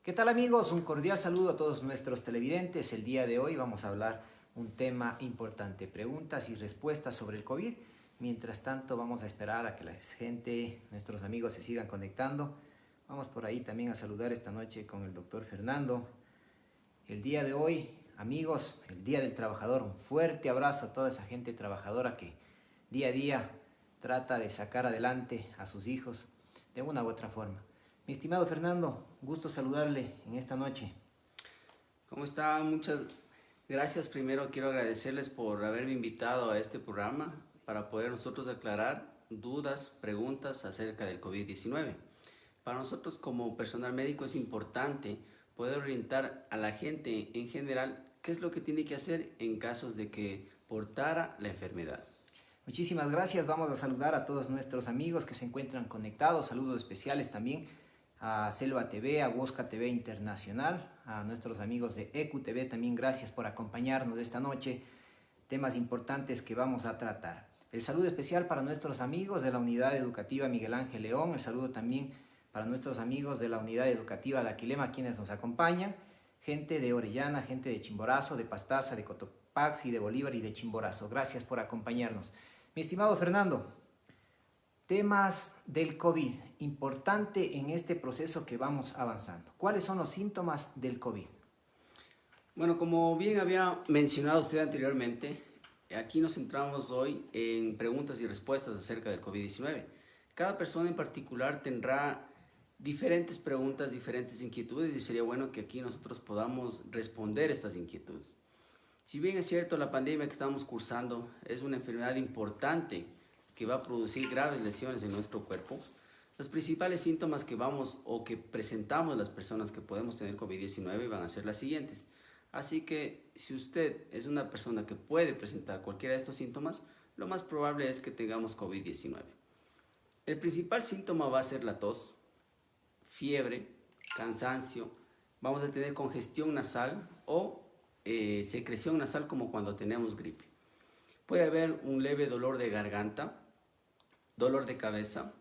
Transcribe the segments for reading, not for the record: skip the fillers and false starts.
¿Qué tal amigos? Un cordial saludo a todos nuestros televidentes. El día de hoy vamos a hablar un tema importante, preguntas y respuestas sobre el COVID. Mientras tanto vamos a esperar a que la gente, nuestros amigos se sigan conectando. Vamos por ahí también a saludar esta noche con el doctor Fernando. El día de hoy, amigos, el Día del Trabajador, un fuerte abrazo a toda esa gente trabajadora que día a día trata de sacar adelante a sus hijos de una u otra forma. Mi estimado Fernando, gusto saludarle en esta noche. ¿Cómo está? Muchas gracias. Primero quiero agradecerles por haberme invitado a este programa para poder nosotros aclarar dudas, preguntas acerca del COVID-19. Para nosotros como personal médico es importante poder orientar a la gente en general qué es lo que tiene que hacer en casos de que portara la enfermedad. Muchísimas gracias. Vamos a saludar a todos nuestros amigos que se encuentran conectados. Saludos especiales también a Selva TV, a Huosca TV Internacional, a nuestros amigos de ECU TV. También gracias por acompañarnos esta noche. Temas importantes que vamos a tratar. El saludo especial para nuestros amigos de la Unidad Educativa Miguel Ángel León. El saludo también para nuestros amigos de la Unidad Educativa de Aquilema, quienes nos acompañan. Gente de Orellana, gente de Chimborazo, de Pastaza, de Cotopaxi, de Bolívar y de Chimborazo. Gracias por acompañarnos. Mi estimado Fernando, temas del COVID, importante en este proceso que vamos avanzando. ¿Cuáles son los síntomas del COVID? Bueno, como bien había mencionado usted anteriormente, aquí nos centramos hoy en preguntas y respuestas acerca del COVID-19. Cada persona en particular tendrá diferentes preguntas, diferentes inquietudes y sería bueno que aquí nosotros podamos responder estas inquietudes. Si bien es cierto, la pandemia que estamos cursando es una enfermedad importante que va a producir graves lesiones en nuestro cuerpo, los principales síntomas que vamos o que presentamos las personas que podemos tener COVID-19 van a ser las siguientes. Así que si usted es una persona que puede presentar cualquiera de estos síntomas, lo más probable es que tengamos COVID-19. El principal síntoma va a ser la tos, fiebre, cansancio, vamos a tener congestión nasal o secreción nasal como cuando tenemos gripe. Puede haber un leve dolor de garganta, dolor de cabeza,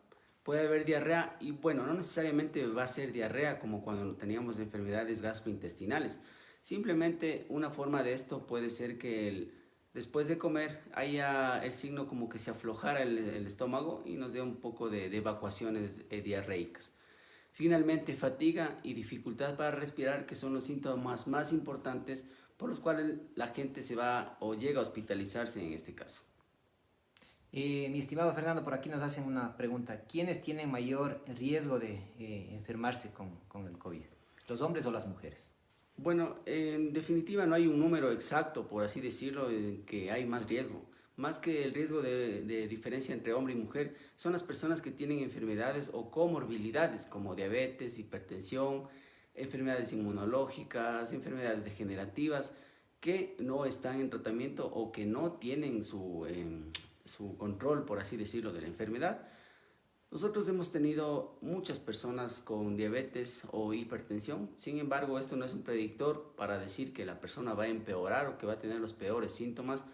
puede haber diarrea y bueno, no necesariamente va a ser diarrea como cuando teníamos enfermedades gastrointestinales. Simplemente una forma de esto puede ser que después de comer haya el signo como que se aflojara el estómago y nos dé un poco de evacuaciones diarreicas. Finalmente, fatiga y dificultad para respirar, que son los síntomas más importantes por los cuales la gente se va o llega a hospitalizarse en este caso. Mi estimado Fernando, por aquí nos hacen una pregunta. ¿Quiénes tienen mayor riesgo de enfermarse con el COVID? ¿Los hombres o las mujeres? Bueno, en definitiva no hay un número exacto, por así decirlo, en que hay más riesgo. Más que el riesgo de diferencia entre hombre y mujer, son las personas que tienen enfermedades o comorbilidades como diabetes, hipertensión, enfermedades inmunológicas, enfermedades degenerativas, que no están en tratamiento o que no tienen su control, por así decirlo, de la enfermedad. Nosotros hemos tenido muchas personas con diabetes o hipertensión, sin embargo esto no es un predictor para decir que la persona va a empeorar o que va a tener los peores síntomas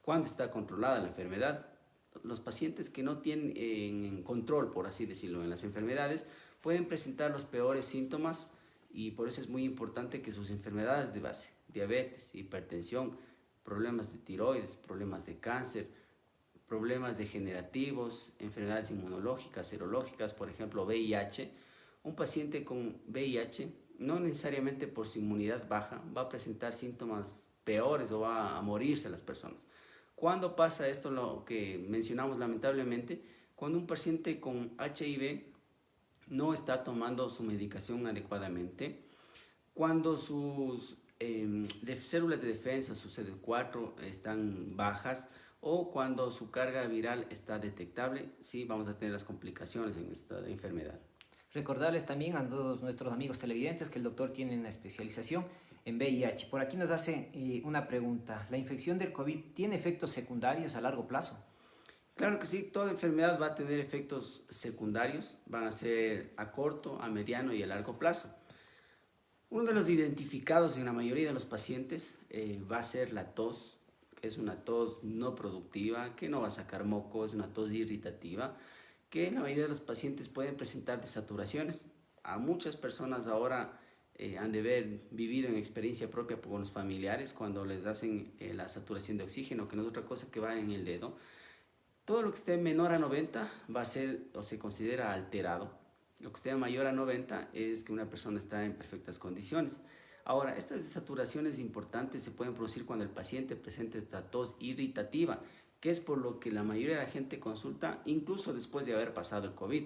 cuando está controlada la enfermedad. Los pacientes que no tienen control, por así decirlo, en las enfermedades pueden presentar los peores síntomas y por eso es muy importante que sus enfermedades de base, diabetes, hipertensión, problemas de tiroides, problemas de cáncer, problemas degenerativos, enfermedades inmunológicas, serológicas, por ejemplo VIH. Un paciente con VIH, no necesariamente por su inmunidad baja, va a presentar síntomas peores o va a morirse las personas. ¿Cuándo pasa esto? Lo que mencionamos lamentablemente, cuando un paciente con HIV no está tomando su medicación adecuadamente, cuando sus células de defensa, sus CD4 están bajas, o cuando su carga viral está detectable, sí vamos a tener las complicaciones en esta enfermedad. Recordarles también a todos nuestros amigos televidentes que el doctor tiene una especialización en VIH. Por aquí nos hace una pregunta. ¿La infección del COVID tiene efectos secundarios a largo plazo? Claro que sí, toda enfermedad va a tener efectos secundarios, van a ser a corto, a mediano y a largo plazo. Uno de los identificados en la mayoría de los pacientes va a ser la tos, que es una tos no productiva, que no va a sacar moco, es una tos irritativa, que en la mayoría de los pacientes pueden presentar desaturaciones. A muchas personas ahora han de haber vivido en experiencia propia con los familiares cuando les hacen la saturación de oxígeno, que no es otra cosa que va en el dedo. Todo lo que esté menor a 90 va a ser o se considera alterado. Lo que esté mayor a 90 es que una persona está en perfectas condiciones. Ahora, estas desaturaciones importantes se pueden producir cuando el paciente presenta esta tos irritativa, que es por lo que la mayoría de la gente consulta incluso después de haber pasado el COVID.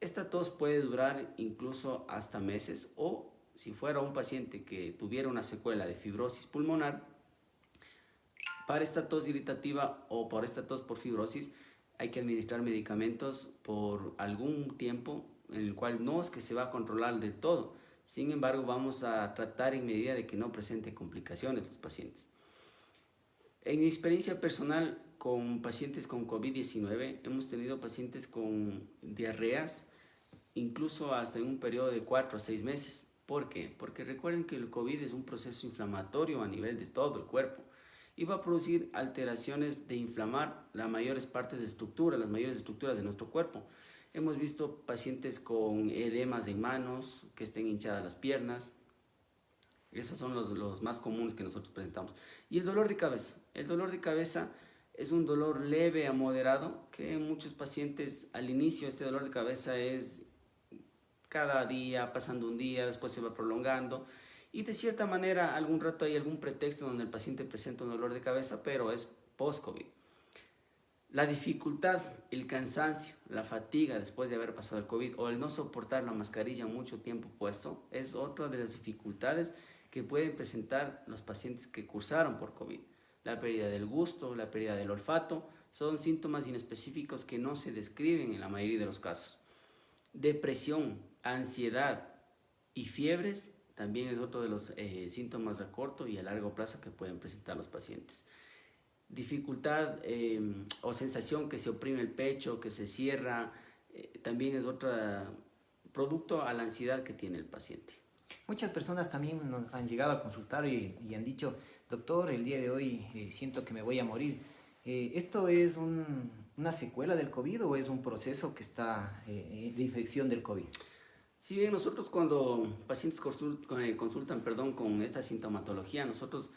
Esta tos puede durar incluso hasta meses, o si fuera un paciente que tuviera una secuela de fibrosis pulmonar, para esta tos irritativa o por esta tos por fibrosis hay que administrar medicamentos por algún tiempo, en el cual no es que se va a controlar del todo. Sin embargo, vamos a tratar en medida de que no presente complicaciones los pacientes. En mi experiencia personal con pacientes con COVID-19, hemos tenido pacientes con diarreas, incluso hasta en un periodo de 4 a 6 meses. ¿Por qué? Porque recuerden que el COVID es un proceso inflamatorio a nivel de todo el cuerpo y va a producir alteraciones de inflamar las mayores partes de estructura, las mayores estructuras de nuestro cuerpo. Hemos visto pacientes con edemas en manos, que estén hinchadas las piernas. Esos son los más comunes que nosotros presentamos. Y el dolor de cabeza. El dolor de cabeza es un dolor leve a moderado, que en muchos pacientes al inicio este dolor de cabeza es cada día, pasando un día, después se va prolongando. Y de cierta manera, algún rato hay algún pretexto donde el paciente presenta un dolor de cabeza, pero es post-COVID. La dificultad, el cansancio, la fatiga después de haber pasado el COVID o el no soportar la mascarilla mucho tiempo puesto es otra de las dificultades que pueden presentar los pacientes que cursaron por COVID. La pérdida del gusto, la pérdida del olfato, son síntomas inespecíficos que no se describen en la mayoría de los casos. Depresión, ansiedad y fiebres también es otro de los síntomas a corto y a largo plazo que pueden presentar los pacientes. Dificultad o sensación que se oprime el pecho, que se cierra, también es otro producto a la ansiedad que tiene el paciente. Muchas personas también nos han llegado a consultar y han dicho, doctor, el día de hoy siento que me voy a morir. ¿Esto es una secuela del COVID o es un proceso que está de infección del COVID? Si bien nosotros cuando pacientes consultan con esta sintomatología, nosotros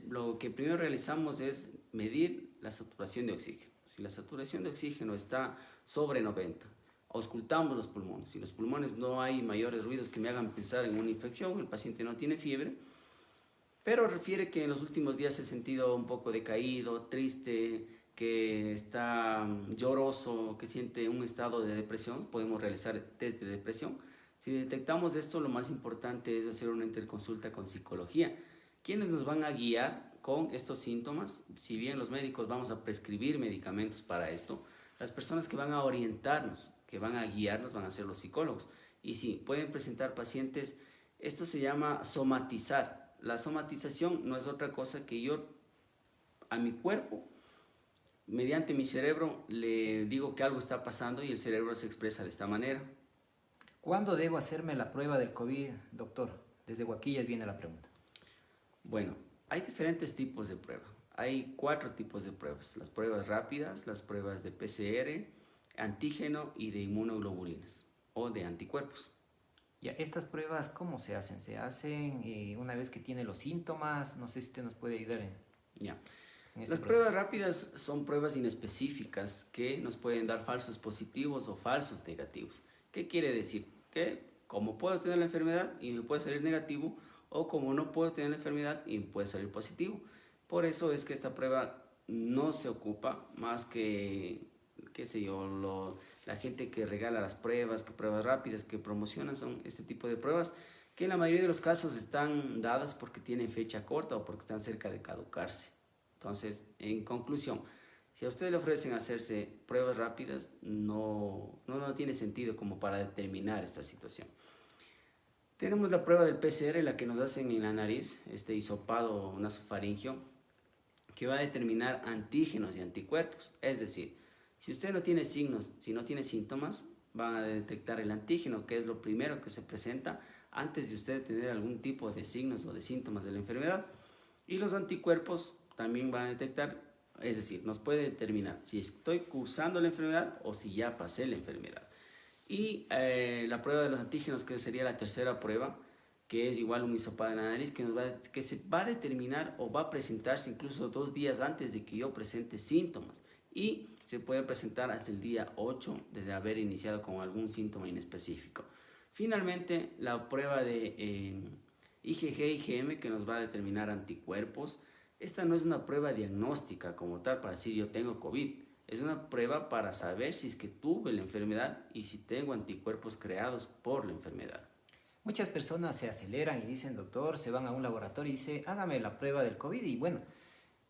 lo que primero realizamos es medir la saturación de oxígeno. Si la saturación de oxígeno está sobre 90, auscultamos los pulmones. Si los pulmones no hay mayores ruidos que me hagan pensar en una infección, el paciente no tiene fiebre, pero refiere que en los últimos días se ha sentido un poco decaído, triste, que está lloroso, que siente un estado de depresión, podemos realizar test de depresión. Si detectamos esto, lo más importante es hacer una interconsulta con psicología, quienes nos van a guiar con estos síntomas. Si bien los médicos vamos a prescribir medicamentos para esto, las personas que van a orientarnos, que van a guiarnos, van a ser los psicólogos. Y sí, pueden presentar pacientes, esto se llama somatizar. La somatización no es otra cosa que yo a mi cuerpo, mediante mi cerebro, le digo que algo está pasando y el cerebro se expresa de esta manera. ¿Cuándo debo hacerme la prueba del COVID, doctor? Desde Huaquillas viene la pregunta. Bueno, hay diferentes tipos de pruebas. Hay 4 tipos de pruebas. Las pruebas rápidas, las pruebas de PCR, antígeno y de inmunoglobulinas o de anticuerpos. Ya, estas pruebas, ¿cómo se hacen? ¿Se hacen una vez que tiene los síntomas? No sé si usted nos puede ayudar en Ya. este Las proceso. pruebas rápidas son pruebas inespecíficas que nos pueden dar falsos positivos o falsos negativos. ¿Qué quiere decir? Que como puedo tener la enfermedad y me puede salir negativo, o como no puedo tener la enfermedad y me puede salir positivo. Por eso es que esta prueba no se ocupa más que, qué sé yo, la gente que regala las pruebas, que pruebas rápidas, que promocionan, son este tipo de pruebas que en la mayoría de los casos están dadas porque tienen fecha corta o porque están cerca de caducarse. Entonces, en conclusión, si a ustedes le ofrecen hacerse pruebas rápidas, no tiene sentido como para determinar esta situación. Tenemos la prueba del PCR, la que nos hacen en la nariz, este hisopado nasofaringeo, que va a determinar antígenos y anticuerpos. Es decir, si usted no tiene signos, si no tiene síntomas, van a detectar el antígeno, que es lo primero que se presenta antes de usted tener algún tipo de signos o de síntomas de la enfermedad. Y los anticuerpos también van a detectar, es decir, nos puede determinar si estoy cursando la enfermedad o si ya pasé la enfermedad. Y la prueba de los antígenos, que sería la tercera prueba, que es igual un hisopado en la nariz, que se va a determinar o va a presentarse incluso 2 días antes de que yo presente síntomas. Y se puede presentar hasta el día 8 desde haber iniciado con algún síntoma inespecífico. Finalmente, la prueba de IgG-IgM que nos va a determinar anticuerpos. Esta no es una prueba diagnóstica como tal para decir yo tengo COVID. Es una prueba para saber si es que tuve la enfermedad y si tengo anticuerpos creados por la enfermedad. Muchas personas se aceleran y dicen, doctor, se van a un laboratorio y dice, hágame la prueba del COVID. Y bueno,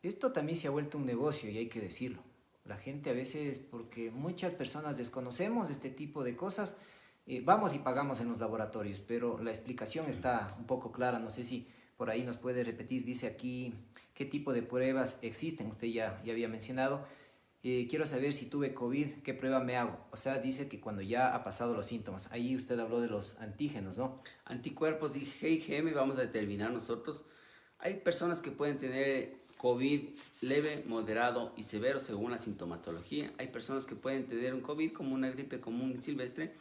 esto también se ha vuelto un negocio y hay que decirlo. La gente a veces, porque muchas personas desconocemos este tipo de cosas, vamos y pagamos en los laboratorios, pero la explicación está un poco clara. No sé si por ahí nos puede repetir, dice aquí, qué tipo de pruebas existen. Usted ya había mencionado. Quiero saber si tuve COVID, ¿qué prueba me hago? O sea, dice que cuando ya ha pasado los síntomas. Ahí usted habló de los antígenos, ¿no? Anticuerpos IgG-IgM vamos a determinar nosotros. Hay personas que pueden tener COVID leve, moderado y severo según la sintomatología. Hay personas que pueden tener un COVID como una gripe común silvestre.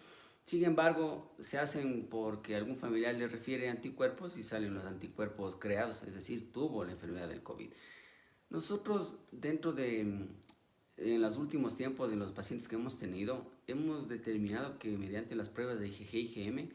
Sin embargo, se hacen porque algún familiar les refiere anticuerpos y salen los anticuerpos creados, es decir, tuvo la enfermedad del COVID. Nosotros en los últimos tiempos, en los pacientes que hemos tenido, hemos determinado que mediante las pruebas de IgG-IgM,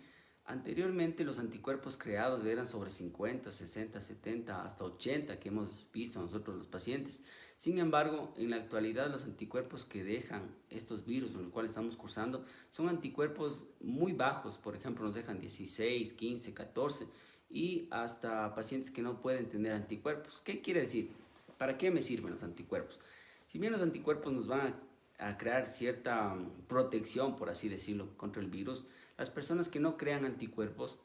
anteriormente los anticuerpos creados eran sobre 50, 60, 70, hasta 80 que hemos visto nosotros los pacientes. Sin embargo, en la actualidad los anticuerpos que dejan estos virus con los cuales estamos cursando son anticuerpos muy bajos, por ejemplo nos dejan 16, 15, 14 y hasta pacientes que no pueden tener anticuerpos. ¿Qué quiere decir? ¿Para qué me sirven los anticuerpos? Si bien los anticuerpos nos van a crear cierta protección, por así decirlo, contra el virus, las personas que no crean anticuerpos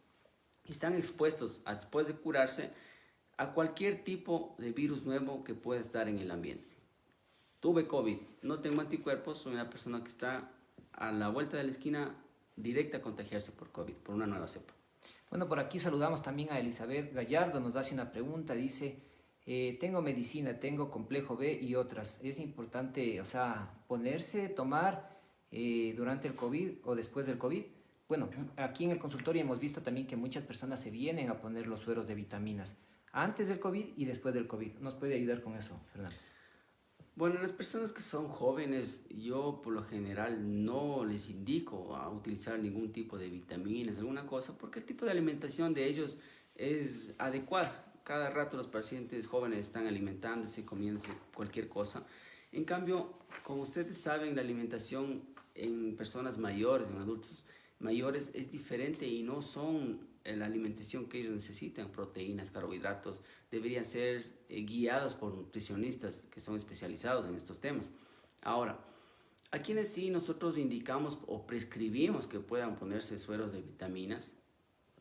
están expuestos, después de curarse, a cualquier tipo de virus nuevo que pueda estar en el ambiente. Tuve COVID, no tengo anticuerpos, soy una persona que está a la vuelta de la esquina directa a contagiarse por COVID, por una nueva cepa. Bueno, por aquí saludamos también a Elizabeth Gallardo, nos hace una pregunta, dice, tengo medicina, tengo complejo B y otras. ¿Es importante, o sea, ponerse, tomar durante el COVID o después del COVID? Bueno, aquí en el consultorio hemos visto también que muchas personas se vienen a poner los sueros de vitaminas antes del COVID y después del COVID. ¿Nos puede ayudar con eso, Fernando? Bueno, las personas que son jóvenes, yo por lo general no les indico a utilizar ningún tipo de vitaminas, alguna cosa, porque el tipo de alimentación de ellos es adecuada. Cada rato los pacientes jóvenes están alimentándose, comiéndose cualquier cosa. En cambio, como ustedes saben, la alimentación en personas mayores, en adultos mayores, es diferente y no son la alimentación que ellos necesitan, proteínas, carbohidratos, deberían ser guiadas por nutricionistas que son especializados en estos temas. Ahora, a quienes sí nosotros indicamos o prescribimos que puedan ponerse sueros de vitaminas,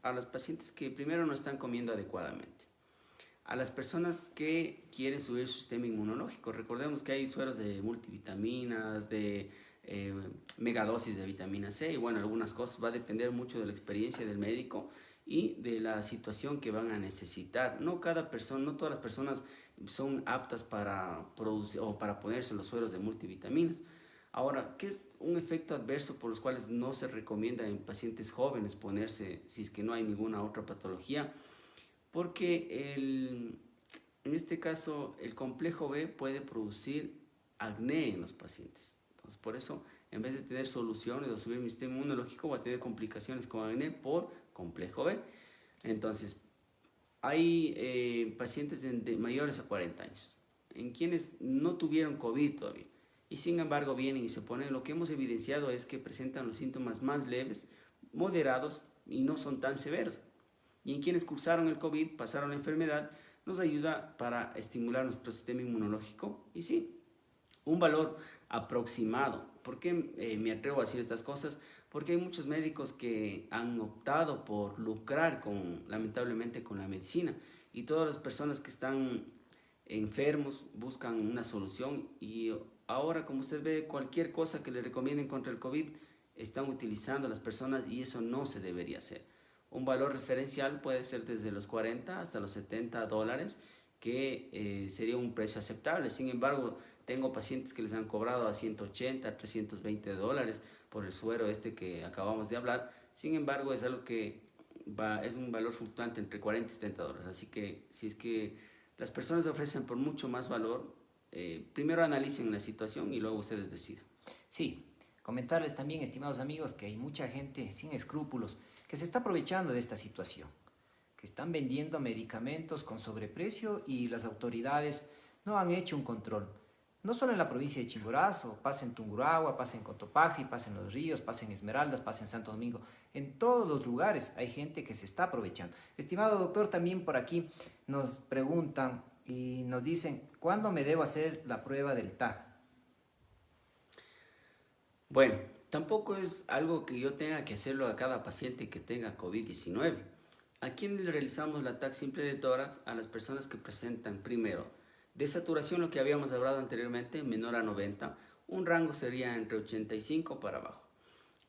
a los pacientes que primero no están comiendo adecuadamente, a las personas que quieren subir su sistema inmunológico. Recordemos que hay sueros de multivitaminas, de megadosis de vitamina C y bueno, algunas cosas va a depender mucho de la experiencia del médico y de la situación que van a necesitar. No todas las personas son aptas para producir o para ponerse los sueros de multivitaminas. Ahora, ¿qué es un efecto adverso por los cuales no se recomienda en pacientes jóvenes ponerse si es que no hay ninguna otra patología? Porque en este caso el complejo B puede producir acné en los pacientes. Entonces, por eso, en vez de tener soluciones o subir mi sistema inmunológico, va a tener complicaciones con acné por complejo B. Entonces, hay pacientes de mayores a 40 años, en quienes no tuvieron COVID todavía, y sin embargo vienen y se ponen. Lo que hemos evidenciado es que presentan los síntomas más leves, moderados y no son tan severos. Y en quienes cursaron el COVID, pasaron la enfermedad, nos ayuda para estimular nuestro sistema inmunológico. Y sí, un valor aproximado. ¿Por qué me atrevo a decir estas cosas? Porque hay muchos médicos que han optado por lucrar lamentablemente con la medicina, y todas las personas que están enfermos buscan una solución, y ahora, como usted ve, cualquier cosa que le recomienden contra el COVID están utilizando las personas, y eso no se debería hacer. Un valor referencial puede ser desde los 40 hasta los $70, que sería un precio aceptable. Sin embargo, tengo pacientes que les han cobrado a 180, $320 por el suero que acabamos de hablar. Sin embargo, es algo que es un valor fluctuante entre 40 y 70 dólares. Así que si es que las personas ofrecen por mucho más valor, primero analicen la situación y luego ustedes decidan. Sí, comentarles también, estimados amigos, que hay mucha gente sin escrúpulos que se está aprovechando de esta situación, que están vendiendo medicamentos con sobreprecio y las autoridades no han hecho un control. No solo en la provincia de Chimborazo, pasa en Tungurahua, pasa en Cotopaxi, pasa en Los Ríos, pasa en Esmeraldas, pasa en Santo Domingo. En todos los lugares hay gente que se está aprovechando. Estimado doctor, también por aquí nos preguntan y nos dicen, ¿cuándo me debo hacer la prueba del TAG? Bueno, tampoco es algo que yo tenga que hacerlo a cada paciente que tenga COVID-19. Aquí le realizamos la TAC simple de tórax a las personas que presentan primero desaturación, lo que habíamos hablado anteriormente, menor a 90, un rango sería entre 85 para abajo.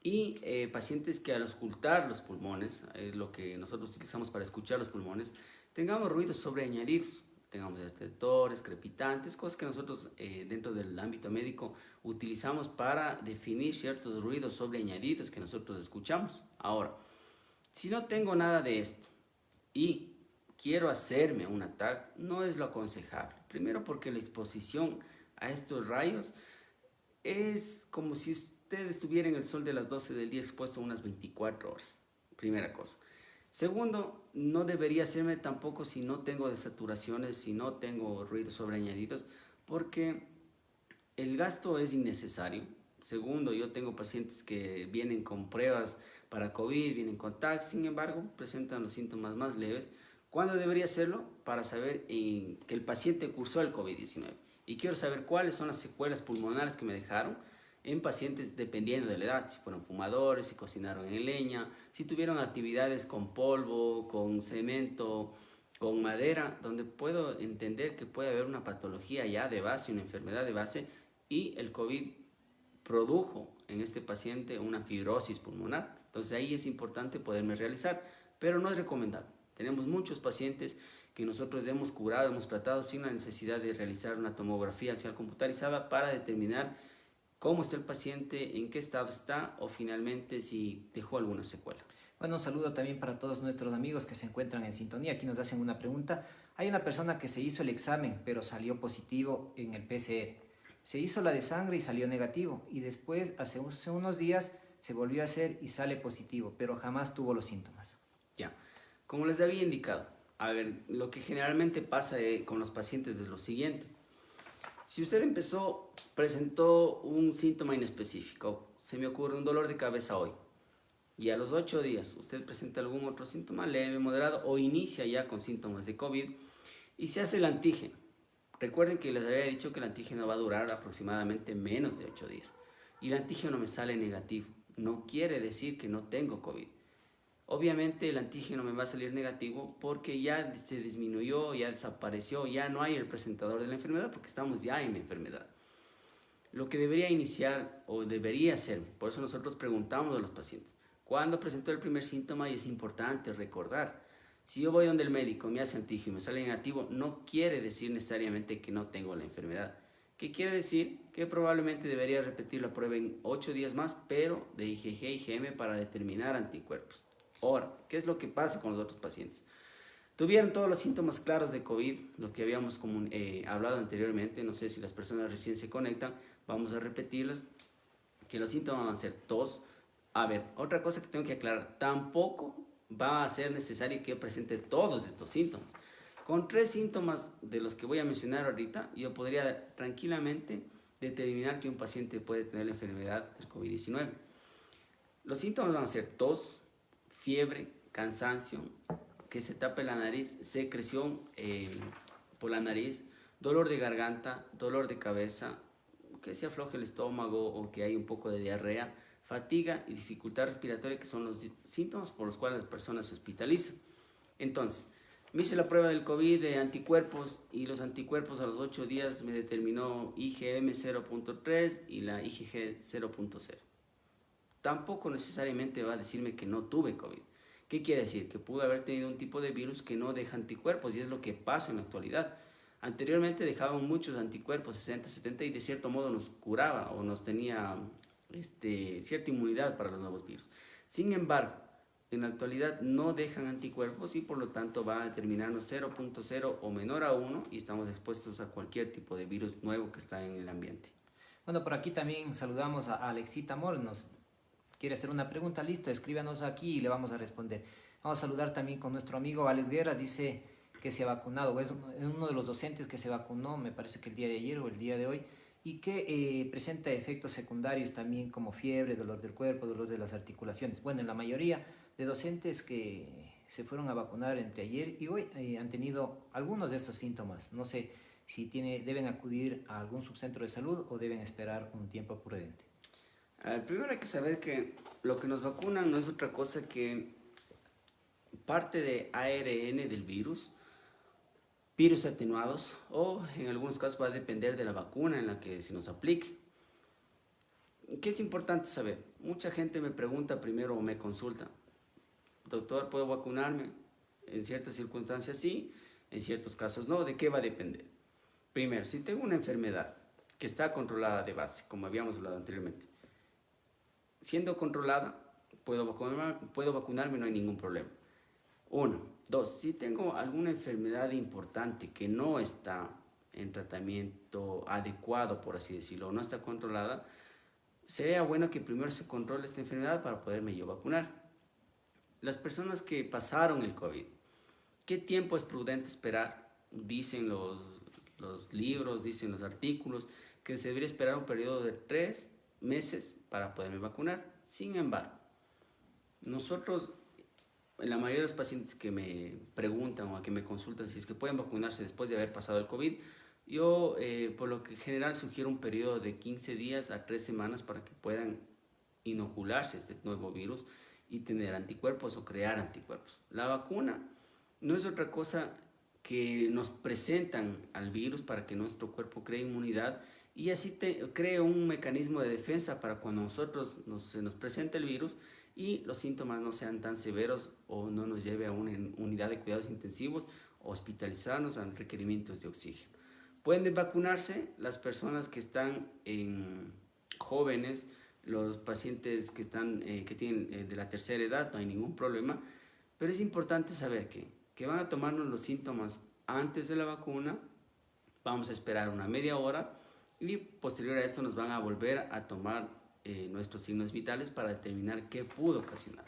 Y pacientes que al auscultar los pulmones, es lo que nosotros utilizamos para escuchar los pulmones, tengamos ruidos sobreañadidos, tengamos estertores, crepitantes, cosas que nosotros dentro del ámbito médico utilizamos para definir ciertos ruidos sobreañadidos que nosotros escuchamos. Ahora, si no tengo nada de esto y quiero hacerme un TAC, no es lo aconsejable. Primero porque la exposición a estos rayos es como si usted estuviera en el sol de las 12 del día expuesto unas 24 horas. Primera cosa. Segundo, no debería hacerme tampoco si no tengo desaturaciones, si no tengo ruidos sobreañadidos, porque el gasto es innecesario. Segundo, yo tengo pacientes que vienen con pruebas para COVID, vienen con TAC, sin embargo, presentan los síntomas más leves. ¿Cuándo debería hacerlo? Para saber que el paciente cursó el COVID-19. Y quiero saber cuáles son las secuelas pulmonares que me dejaron en pacientes dependiendo de la edad, si fueron fumadores, si cocinaron en leña, si tuvieron actividades con polvo, con cemento, con madera, donde puedo entender que puede haber una patología ya de base, una enfermedad de base, y el COVID produjo en este paciente una fibrosis pulmonar. Entonces ahí es importante poderme realizar, pero no es recomendable. Tenemos muchos pacientes que nosotros hemos curado, hemos tratado sin la necesidad de realizar una tomografía axial computarizada para determinar cómo está el paciente, en qué estado está o finalmente si dejó alguna secuela. Bueno, un saludo también para todos nuestros amigos que se encuentran en sintonía. Aquí nos hacen una pregunta. Hay una persona que se hizo el examen, pero salió positivo en el PCR. Se hizo la de sangre y salió negativo. Y después, hace unos días, se volvió a hacer y sale positivo, pero jamás tuvo los síntomas. Ya, como les había indicado, a ver, lo que generalmente pasa con los pacientes es lo siguiente. Si usted presentó un síntoma inespecífico, se me ocurre un dolor de cabeza hoy, y a los 8 días usted presenta algún otro síntoma leve, moderado o inicia ya con síntomas de COVID y se hace el antígeno. Recuerden que les había dicho que el antígeno va a durar aproximadamente menos de 8 días y el antígeno me sale negativo. No quiere decir que no tengo COVID. Obviamente el antígeno me va a salir negativo porque ya se disminuyó, ya desapareció, ya no hay el presentador de la enfermedad porque estamos ya en la enfermedad. Lo que debería iniciar o debería hacerme, por eso nosotros preguntamos a los pacientes, ¿cuándo presentó el primer síntoma? Y es importante recordar, si yo voy donde el médico, me hace antígeno, me sale negativo, no quiere decir necesariamente que no tengo la enfermedad. ¿Qué quiere decir? Que probablemente debería repetir la prueba en 8 días más, pero de IgG y IgM para determinar anticuerpos. Ahora, ¿qué es lo que pasa con los otros pacientes? Tuvieron todos los síntomas claros de COVID, lo que habíamos hablado anteriormente, no sé si las personas recién se conectan, vamos a repetirlas, que los síntomas van a ser tos. A ver, otra cosa que tengo que aclarar, tampoco va a ser necesario que presente todos estos síntomas. Con 3 síntomas de los que voy a mencionar ahorita, yo podría tranquilamente determinar que un paciente puede tener la enfermedad del COVID-19. Los síntomas van a ser tos, fiebre, cansancio, que se tape la nariz, secreción por la nariz, dolor de garganta, dolor de cabeza, que se afloje el estómago o que hay un poco de diarrea, fatiga y dificultad respiratoria, que son los síntomas por los cuales las personas se hospitalizan. Entonces, me hice la prueba del COVID de anticuerpos y los anticuerpos a los 8 días me determinó IgM 0.3 y la IgG 0.0. Tampoco necesariamente va a decirme que no tuve COVID. ¿Qué quiere decir? Que pudo haber tenido un tipo de virus que no deja anticuerpos y es lo que pasa en la actualidad. Anteriormente dejaban muchos anticuerpos, 60, 70, y de cierto modo nos curaba o nos tenía cierta inmunidad para los nuevos virus. Sin embargo, en la actualidad no dejan anticuerpos y por lo tanto va a determinarnos 0.0 o menor a 1 y estamos expuestos a cualquier tipo de virus nuevo que está en el ambiente. Bueno, por aquí también saludamos a Alexita Mor, nos quiere hacer una pregunta, listo, escríbanos aquí y le vamos a responder. Vamos a saludar también con nuestro amigo Alex Guerra, dice que se ha vacunado, es uno de los docentes que se vacunó, me parece que el día de ayer o el día de hoy, y que presenta efectos secundarios también como fiebre, dolor del cuerpo, dolor de las articulaciones. Bueno, en la mayoría de docentes que se fueron a vacunar entre ayer y hoy han tenido algunos de estos síntomas. No sé si deben acudir a algún subcentro de salud o deben esperar un tiempo prudente. Primero hay que saber que lo que nos vacunan no es otra cosa que parte de ARN del virus atenuados, o en algunos casos va a depender de la vacuna en la que se nos aplique. ¿Qué es importante saber? Mucha gente me pregunta primero o me consulta, doctor, ¿puedo vacunarme? En ciertas circunstancias sí, en ciertos casos no. ¿De qué va a depender? Primero, si tengo una enfermedad que está controlada de base, como habíamos hablado anteriormente, siendo controlada, puedo vacunarme, no hay ningún problema. Uno. Dos, si tengo alguna enfermedad importante que no está en tratamiento adecuado, por así decirlo, no está controlada, sería bueno que primero se controle esta enfermedad para poderme yo vacunar. Las personas que pasaron el COVID, ¿qué tiempo es prudente esperar? Dicen los libros, dicen los artículos, que se debería esperar un periodo de 3 meses para poderme vacunar. Sin embargo, nosotros, la mayoría de los pacientes que me preguntan o que me consultan si es que pueden vacunarse después de haber pasado el COVID, yo por lo que general sugiero un periodo de 15 días a 3 semanas para que puedan inocularse este nuevo virus y tener anticuerpos o crear anticuerpos. La vacuna no es otra cosa que nos presentan al virus para que nuestro cuerpo cree inmunidad y así cree un mecanismo de defensa para cuando se nos presenta el virus y los síntomas no sean tan severos o no nos lleve a una unidad de cuidados intensivos o hospitalizarnos a requerimientos de oxígeno. Pueden vacunarse las personas que están jóvenes, los pacientes que tienen de la tercera edad, no hay ningún problema, pero es importante saber que van a tomarnos los síntomas antes de la vacuna, vamos a esperar una media hora y posterior a esto nos van a volver a tomar nuestros signos vitales para determinar qué pudo ocasionar.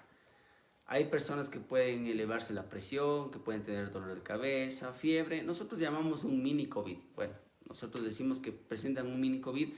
Hay personas que pueden elevarse la presión, que pueden tener dolor de cabeza, fiebre. Nosotros llamamos un mini COVID. Bueno, nosotros decimos que presentan un mini COVID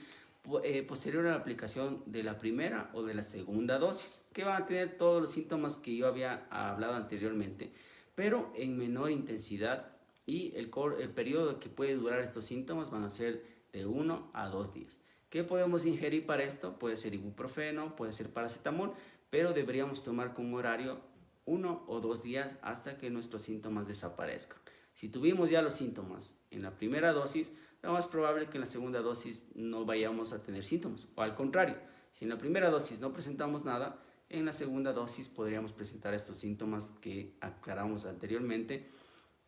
posterior a la aplicación de la primera o de la segunda dosis, que van a tener todos los síntomas que yo había hablado anteriormente, pero en menor intensidad y el periodo que puede durar estos síntomas van a ser de 1 a 2 días. ¿Qué podemos ingerir para esto? Puede ser ibuprofeno, puede ser paracetamol, pero deberíamos tomar con un horario 1 o 2 días hasta que nuestros síntomas desaparezcan. Si tuvimos ya los síntomas en la primera dosis, lo más probable es que en la segunda dosis no vayamos a tener síntomas. O al contrario, si en la primera dosis no presentamos nada, en la segunda dosis podríamos presentar estos síntomas que aclaramos anteriormente.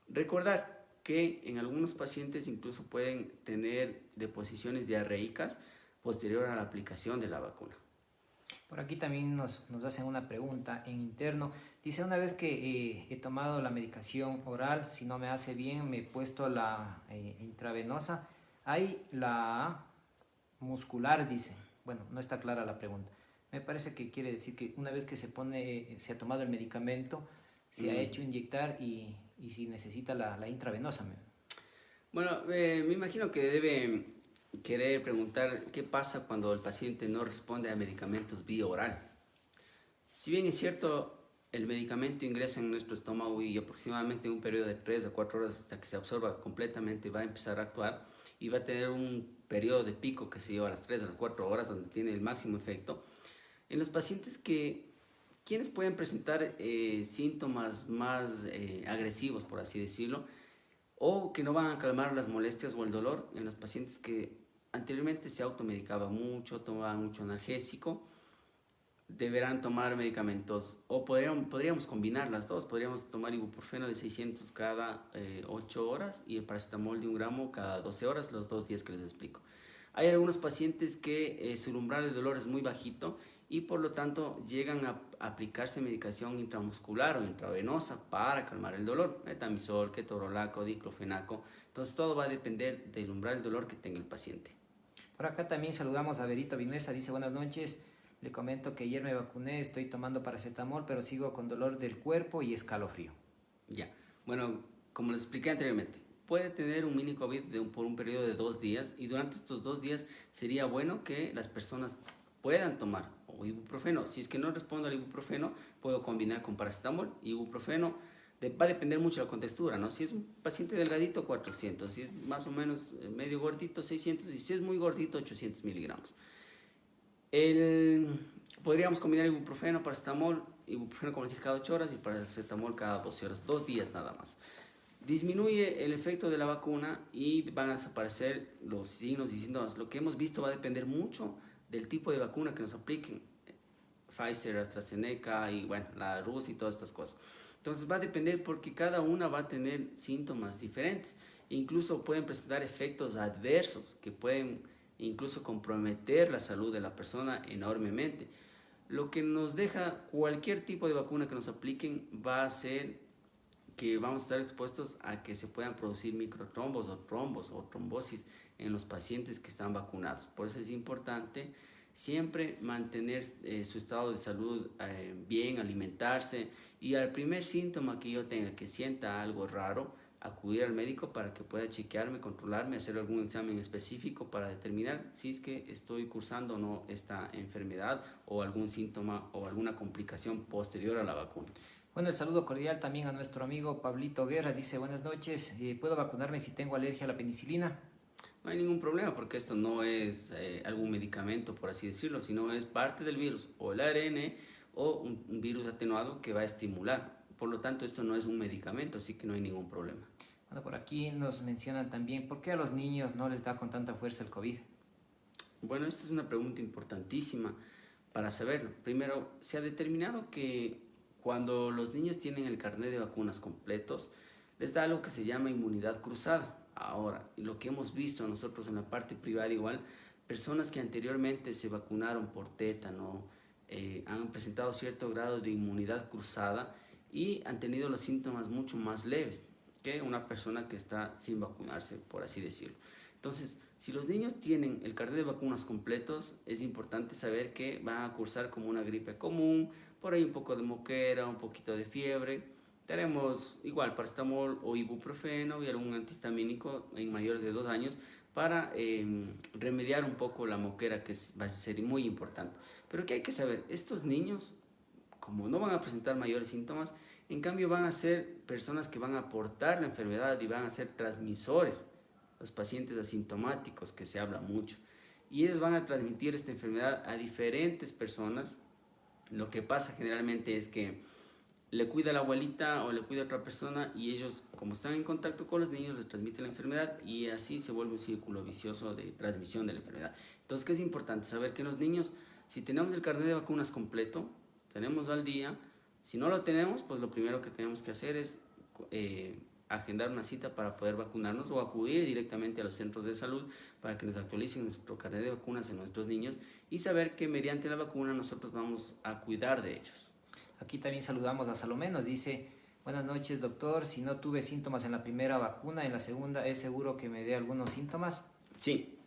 Recordar que en algunos pacientes incluso pueden tener deposiciones diarreicas posterior a la aplicación de la vacuna. Por aquí también nos hacen una pregunta en interno. Dice, una vez que he tomado la medicación oral, si no me hace bien, me he puesto la intravenosa. Hay la muscular, dice. Bueno, no está clara la pregunta. Me parece que quiere decir que una vez que se ha tomado el medicamento, se ha hecho inyectar y si necesita la intravenosa. Bueno, me imagino que debe querer preguntar qué pasa cuando el paciente no responde a medicamentos vía oral. Si bien es cierto, el medicamento ingresa en nuestro estómago y aproximadamente en un periodo de 3 a 4 horas hasta que se absorba completamente va a empezar a actuar y va a tener un periodo de pico que se lleva a las 3 a las 4 horas donde tiene el máximo efecto. En los pacientes quienes pueden presentar síntomas más agresivos, por así decirlo, o que no van a calmar las molestias o el dolor, en los pacientes que anteriormente se automedicaban mucho, tomaban mucho analgésico, deberán tomar medicamentos, o podríamos combinar las dos, podríamos tomar ibuprofeno de 600 cada 8 horas y el paracetamol de 1 gramo cada 12 horas, los 2 días que les explico. Hay algunos pacientes que su umbral de dolor es muy bajito y por lo tanto llegan a aplicarse medicación intramuscular o intravenosa para calmar el dolor, etamisol, ketorolaco, diclofenaco. Entonces todo va a depender del umbral del dolor que tenga el paciente. Por acá también saludamos a Berito Vinuesa, dice buenas noches, le comento que ayer me vacuné, estoy tomando paracetamol, pero sigo con dolor del cuerpo y escalofrío. Ya, bueno, como les expliqué anteriormente, puede tener un mini COVID por un periodo de 2 días y durante estos 2 días sería bueno que las personas puedan tomar o ibuprofeno. Si es que no respondo al ibuprofeno, puedo combinar con paracetamol. Ibuprofeno va a depender mucho de la contextura, ¿no? Si es un paciente delgadito, 400, si es más o menos medio gordito, 600, y si es muy gordito, 800 miligramos. Podríamos combinar ibuprofeno, paracetamol, ibuprofeno como les dije cada 8 horas y paracetamol cada 12 horas, 2 días nada más. Disminuye el efecto de la vacuna y van a desaparecer los signos y síntomas. Lo que hemos visto va a depender mucho del tipo de vacuna que nos apliquen. Pfizer, AstraZeneca y bueno, la Rusia y todas estas cosas. Entonces va a depender porque cada una va a tener síntomas diferentes. Incluso pueden presentar efectos adversos que pueden incluso comprometer la salud de la persona enormemente. Lo que nos deja cualquier tipo de vacuna que nos apliquen va a ser que vamos a estar expuestos a que se puedan producir microtrombos o trombos o trombosis en los pacientes que están vacunados. Por eso es importante siempre mantener su estado de salud bien, alimentarse y al primer síntoma que yo tenga, que sienta algo raro, acudir al médico para que pueda chequearme, controlarme, hacer algún examen específico para determinar si es que estoy cursando o no esta enfermedad o algún síntoma o alguna complicación posterior a la vacuna. Bueno, el saludo cordial también a nuestro amigo Pablito Guerra, dice buenas noches, ¿puedo vacunarme si tengo alergia a la penicilina? No hay ningún problema porque esto no es algún medicamento, por así decirlo, sino es parte del virus o el ARN o un virus atenuado que va a estimular. Por lo tanto, esto no es un medicamento, así que no hay ningún problema. Bueno, por aquí nos mencionan también, ¿por qué a los niños no les da con tanta fuerza el COVID? Bueno, esta es una pregunta importantísima para saberlo. Primero, se ha determinado que cuando los niños tienen el carnet de vacunas completos, les da algo que se llama inmunidad cruzada. Ahora, lo que hemos visto nosotros en la parte privada igual, personas que anteriormente se vacunaron por tétano, han presentado cierto grado de inmunidad cruzada y han tenido los síntomas mucho más leves que una persona que está sin vacunarse, por así decirlo. Entonces, si los niños tienen el carnet de vacunas completos, es importante saber que van a cursar como una gripe común, por ahí un poco de moquera, un poquito de fiebre. Tenemos igual paracetamol o ibuprofeno y algún antihistamínico en mayores de 2 años para remediar un poco la moquera, que va a ser muy importante. Pero ¿qué hay que saber? Estos niños, como no van a presentar mayores síntomas, en cambio van a ser personas que van a aportar la enfermedad y van a ser transmisores, los pacientes asintomáticos, que se habla mucho. Y ellos van a transmitir esta enfermedad a diferentes personas. Lo que pasa generalmente es que le cuida a la abuelita o le cuida a otra persona y ellos, como están en contacto con los niños, les transmiten la enfermedad y así se vuelve un círculo vicioso de transmisión de la enfermedad. Entonces, ¿qué es importante? Saber que los niños, si tenemos el carnet de vacunas completo, tenemos al día. Si no lo tenemos, pues lo primero que tenemos que hacer es agendar una cita para poder vacunarnos o acudir directamente a los centros de salud para que nos actualicen nuestro carnet de vacunas en nuestros niños y saber que mediante la vacuna nosotros vamos a cuidar de ellos. Aquí también saludamos a Salomé, nos dice, buenas noches doctor, si no tuve síntomas en la primera vacuna, en la segunda es seguro que me dé algunos síntomas. Sí,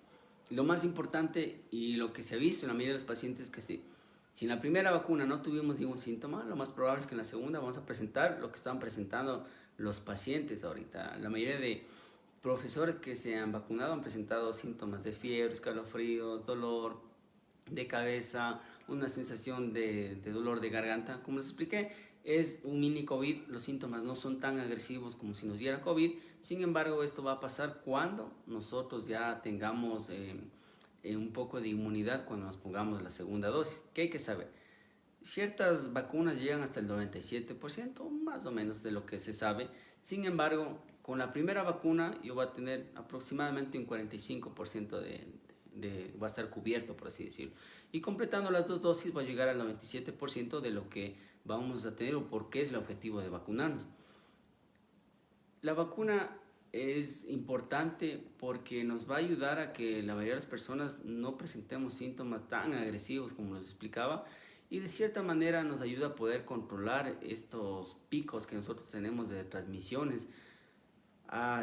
lo más importante y lo que se ha visto en la mayoría de los pacientes es que sí. Si en la primera vacuna no tuvimos ningún síntoma, lo más probable es que en la segunda vamos a presentar lo que están presentando los pacientes ahorita. La mayoría de profesores que se han vacunado han presentado síntomas de fiebre, escalofríos, dolor de cabeza, una sensación de dolor de garganta. Como les expliqué, es un mini COVID, los síntomas no son tan agresivos como si nos diera COVID. Sin embargo, esto va a pasar cuando nosotros ya tengamos un poco de inmunidad, cuando nos pongamos la segunda dosis. ¿Qué hay que saber? Ciertas vacunas llegan hasta el 97%, más o menos de lo que se sabe. Sin embargo, con la primera vacuna yo voy a tener aproximadamente un 45% va a estar cubierto, por así decirlo. Y completando las 2 dosis va a llegar al 97% de lo que vamos a tener o por qué es el objetivo de vacunarnos. La vacuna es importante porque nos va a ayudar a que la mayoría de las personas no presentemos síntomas tan agresivos como les explicaba, y de cierta manera nos ayuda a poder controlar estos picos que nosotros tenemos de transmisiones.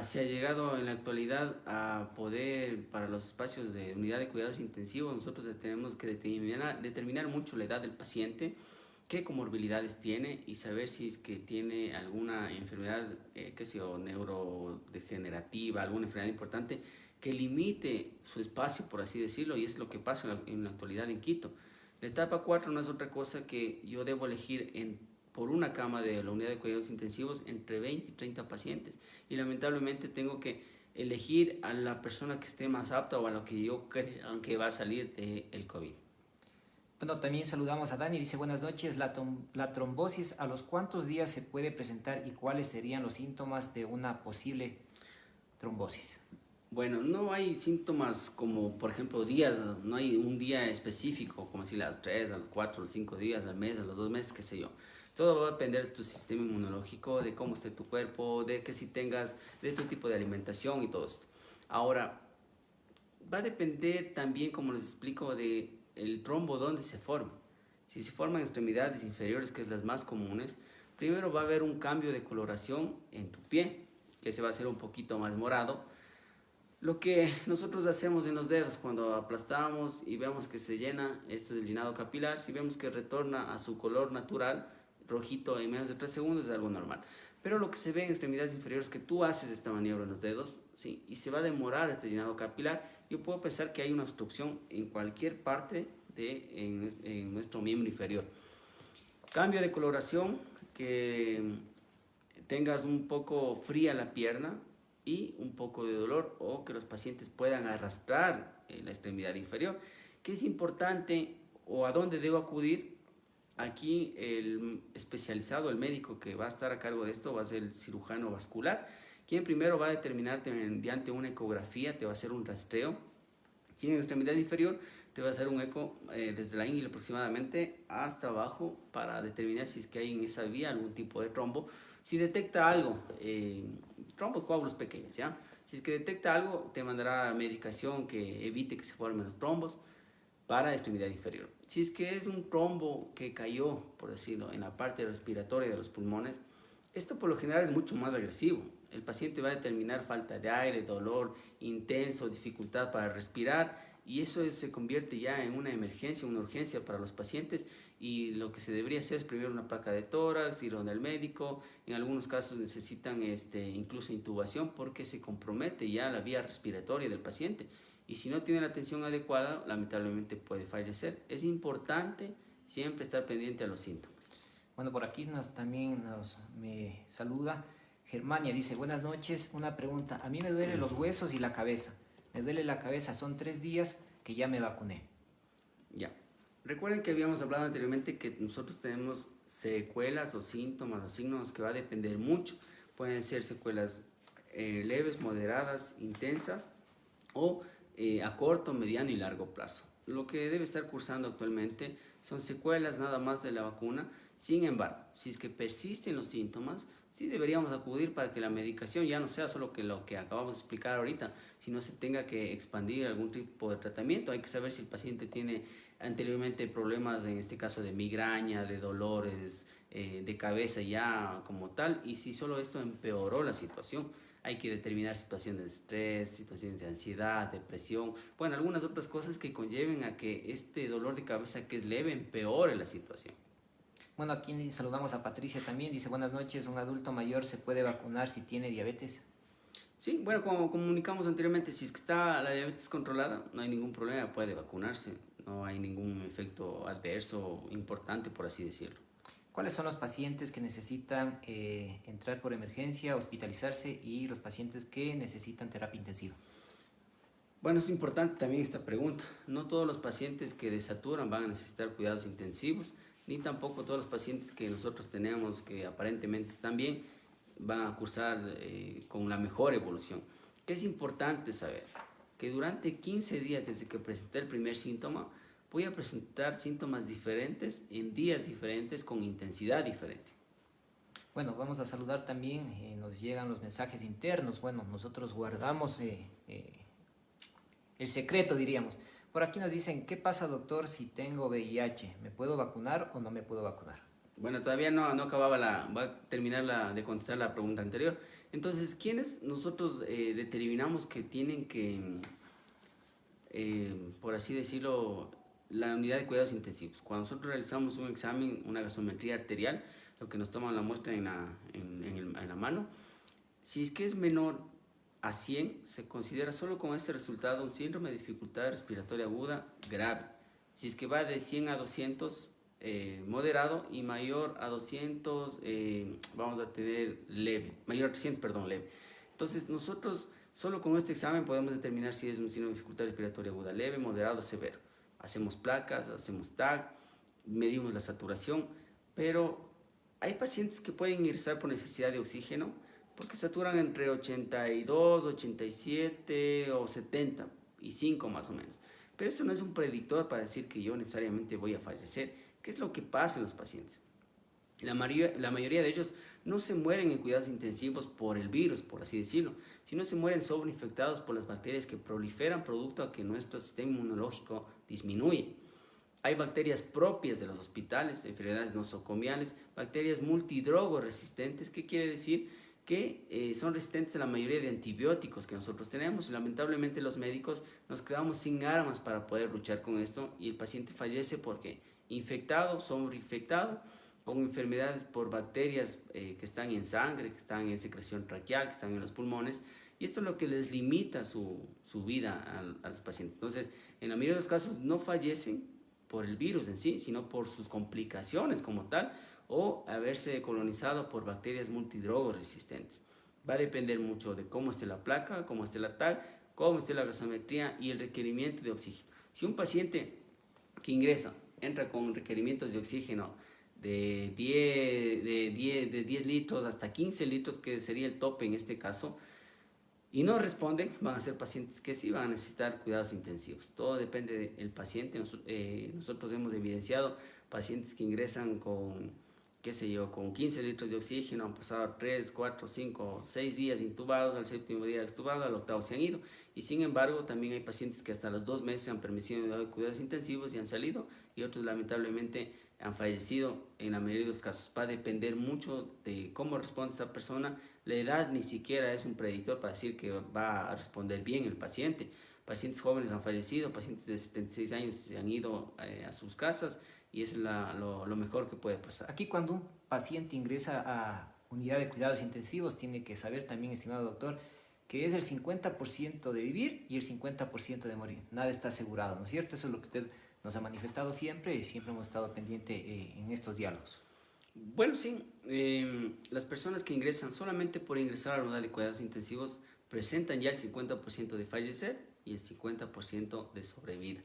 Se ha llegado en la actualidad a poder, para los espacios de unidad de cuidados intensivos, nosotros tenemos que determinar mucho la edad del paciente, qué comorbilidades tiene y saber si es que tiene alguna enfermedad, qué sé yo, neurodegenerativa, alguna enfermedad importante que limite su espacio, por así decirlo, y es lo que pasa en la actualidad en Quito. La etapa 4 no es otra cosa que yo debo elegir por una cama de la unidad de cuidados intensivos entre 20 y 30 pacientes, y lamentablemente tengo que elegir a la persona que esté más apta o a lo que yo creo que va a salir del COVID. Bueno, también saludamos a Dani, dice buenas noches, la trombosis, ¿a los cuántos días se puede presentar y cuáles serían los síntomas de una posible trombosis? Bueno, no hay síntomas como, por ejemplo, días, no hay un día específico, como decir a los 3, a los 4, a los 5 días, al mes, a los 2 meses, qué sé yo. Todo va a depender de tu sistema inmunológico, de cómo esté tu cuerpo, de que si tengas, de tu tipo de alimentación y todo esto. Ahora, va a depender también, como les explico, de el trombo dónde se forma. Si se forman extremidades inferiores, que es las más comunes, primero va a haber un cambio de coloración en tu pie, que se va a hacer un poquito más morado. Lo que nosotros hacemos en los dedos cuando aplastamos y vemos que se llena, esto es el llenado capilar, si vemos que retorna a su color natural, rojito en menos de 3 segundos, es algo normal. Pero lo que se ve en extremidades inferiores es que tú haces esta maniobra en los dedos, ¿sí? Y se va a demorar este llenado capilar. Yo puedo pensar que hay una obstrucción en cualquier parte en nuestro miembro inferior. Cambio de coloración, que tengas un poco fría la pierna y un poco de dolor, o que los pacientes puedan arrastrar la extremidad inferior. ¿Qué es importante o a dónde debo acudir? Aquí el especializado, el médico que va a estar a cargo de esto va a ser el cirujano vascular, quien primero va a determinarte mediante una ecografía, te va a hacer un rastreo. Si en extremidad inferior te va a hacer un eco desde la ingle aproximadamente hasta abajo para determinar si es que hay en esa vía algún tipo de trombo. Si detecta algo, trombos, coágulos pequeños, ¿ya? Si es que detecta algo, te mandará medicación que evite que se formen los trombos para extremidad inferior. Si es que es un trombo que cayó, por decirlo, en la parte respiratoria de los pulmones, esto por lo general es mucho más agresivo. El paciente va a determinar falta de aire, dolor intenso, dificultad para respirar, y eso se convierte ya en una emergencia, una urgencia para los pacientes, y lo que se debería hacer es primero una placa de tórax, ir donde el médico. En algunos casos necesitan incluso intubación porque se compromete ya la vía respiratoria del paciente, y si no tiene la atención adecuada, lamentablemente puede fallecer. Es importante siempre estar pendiente a los síntomas. Bueno, por aquí también me saluda Germania, dice buenas noches, una pregunta, a mí me duelen los huesos y la cabeza, me duele la cabeza, son 3 días que ya me vacuné. Ya, recuerden que habíamos hablado anteriormente que nosotros tenemos secuelas o síntomas o signos que va a depender mucho. Pueden ser secuelas leves, moderadas, intensas, o a corto, mediano y largo plazo. Lo que debe estar cursando actualmente son secuelas nada más de la vacuna. Sin embargo, si es que persisten los síntomas, sí deberíamos acudir para que la medicación ya no sea solo que lo que acabamos de explicar ahorita, sino se tenga que expandir algún tipo de tratamiento. Hay que saber si el paciente tiene anteriormente problemas, en este caso de migraña, de dolores de cabeza ya como tal, y si solo esto empeoró la situación. Hay que determinar situaciones de estrés, situaciones de ansiedad, depresión, bueno, algunas otras cosas que conlleven a que este dolor de cabeza que es leve empeore la situación. Bueno, aquí saludamos a Patricia también, dice buenas noches, ¿un adulto mayor se puede vacunar si tiene diabetes? Sí, bueno, como comunicamos anteriormente, si es que está la diabetes controlada, no hay ningún problema, puede vacunarse, no hay ningún efecto adverso importante, por así decirlo. ¿Cuáles son los pacientes que necesitan entrar por emergencia, hospitalizarse, y los pacientes que necesitan terapia intensiva? Bueno, es importante también esta pregunta. No todos los pacientes que desaturan van a necesitar cuidados intensivos, ni tampoco todos los pacientes que nosotros tenemos que aparentemente están bien van a cursar con la mejor evolución. ¿Qué es importante saber? Que durante 15 días desde que presenté el primer síntoma, voy a presentar síntomas diferentes en días diferentes con intensidad diferente. Bueno, vamos a saludar también, nos llegan los mensajes internos. Bueno, nosotros guardamos el secreto, diríamos. Por aquí nos dicen, ¿qué pasa, doctor, si tengo VIH? ¿Me puedo vacunar o no me puedo vacunar? Bueno, todavía no acababa va a terminar de contestar la pregunta anterior. Entonces, ¿quiénes nosotros determinamos que tienen que, por así decirlo, la unidad de cuidados intensivos? Cuando nosotros realizamos un examen, una gasometría arterial, lo que nos toman la muestra en la mano, si es que es menor a 100, se considera solo con este resultado un síndrome de dificultad respiratoria aguda grave. Si es que va de 100 a 200, moderado, y mayor a 200, vamos a tener leve, mayor a 300, perdón, leve. Entonces nosotros solo con este examen podemos determinar si es un síndrome de dificultad respiratoria aguda leve, moderado o severo. Hacemos placas, hacemos TAC, medimos la saturación, pero hay pacientes que pueden ingresar por necesidad de oxígeno porque saturan entre 82, 87 o 75 más o menos. Pero esto no es un predictor para decir que yo necesariamente voy a fallecer. ¿Qué es lo que pasa en los pacientes? La mayoría de ellos no se mueren en cuidados intensivos por el virus, por así decirlo, sino se mueren sobreinfectados por las bacterias que proliferan producto a que nuestro sistema inmunológico disminuye. Hay bacterias propias de los hospitales, enfermedades nosocomiales, bacterias multidrogo resistentes. ¿Qué quiere decir? Que son resistentes a la mayoría de antibióticos que nosotros tenemos. Lamentablemente los médicos nos quedamos sin armas para poder luchar con esto y el paciente fallece porque infectado, sobreinfectado, con enfermedades por bacterias que están en sangre, que están en secreción traqueal, que están en los pulmones, y esto es lo que les limita su vida a los pacientes. Entonces, en la mayoría de los casos no fallecen por el virus en sí, sino por sus complicaciones como tal, o haberse colonizado por bacterias multidrogos resistentes. Va a depender mucho de cómo esté la placa, cómo esté la TAC, cómo esté la gasometría y el requerimiento de oxígeno. Si un paciente que ingresa entra con requerimientos de oxígeno de 10 litros hasta 15 litros, que sería el tope en este caso, y no responden, van a ser pacientes que sí van a necesitar cuidados intensivos. Todo depende del paciente. Nosotros hemos evidenciado pacientes que ingresan con, qué sé yo, con 15 litros de oxígeno, han pasado 3, 4, 5, 6 días intubados, al séptimo día extubado, al octavo se han ido. Y sin embargo, también hay pacientes que hasta los 2 meses han permitido de cuidados intensivos y han salido, y otros lamentablemente han fallecido en la mayoría de los casos. Va a depender mucho de cómo responde esta persona. La edad ni siquiera es un predictor para decir que va a responder bien el paciente. Pacientes jóvenes han fallecido, pacientes de 76 años se han ido a sus casas, y eso es lo mejor que puede pasar. Aquí cuando un paciente ingresa a unidad de cuidados intensivos, tiene que saber también, estimado doctor, que es el 50% de vivir y el 50% de morir. Nada está asegurado, ¿no es cierto? Eso es lo que usted nos ha manifestado siempre, y siempre hemos estado pendiente en estos diálogos. Bueno, sí, las personas que ingresan solamente por ingresar a la unidad de cuidados intensivos presentan ya el 50% de fallecer y el 50% de sobrevida.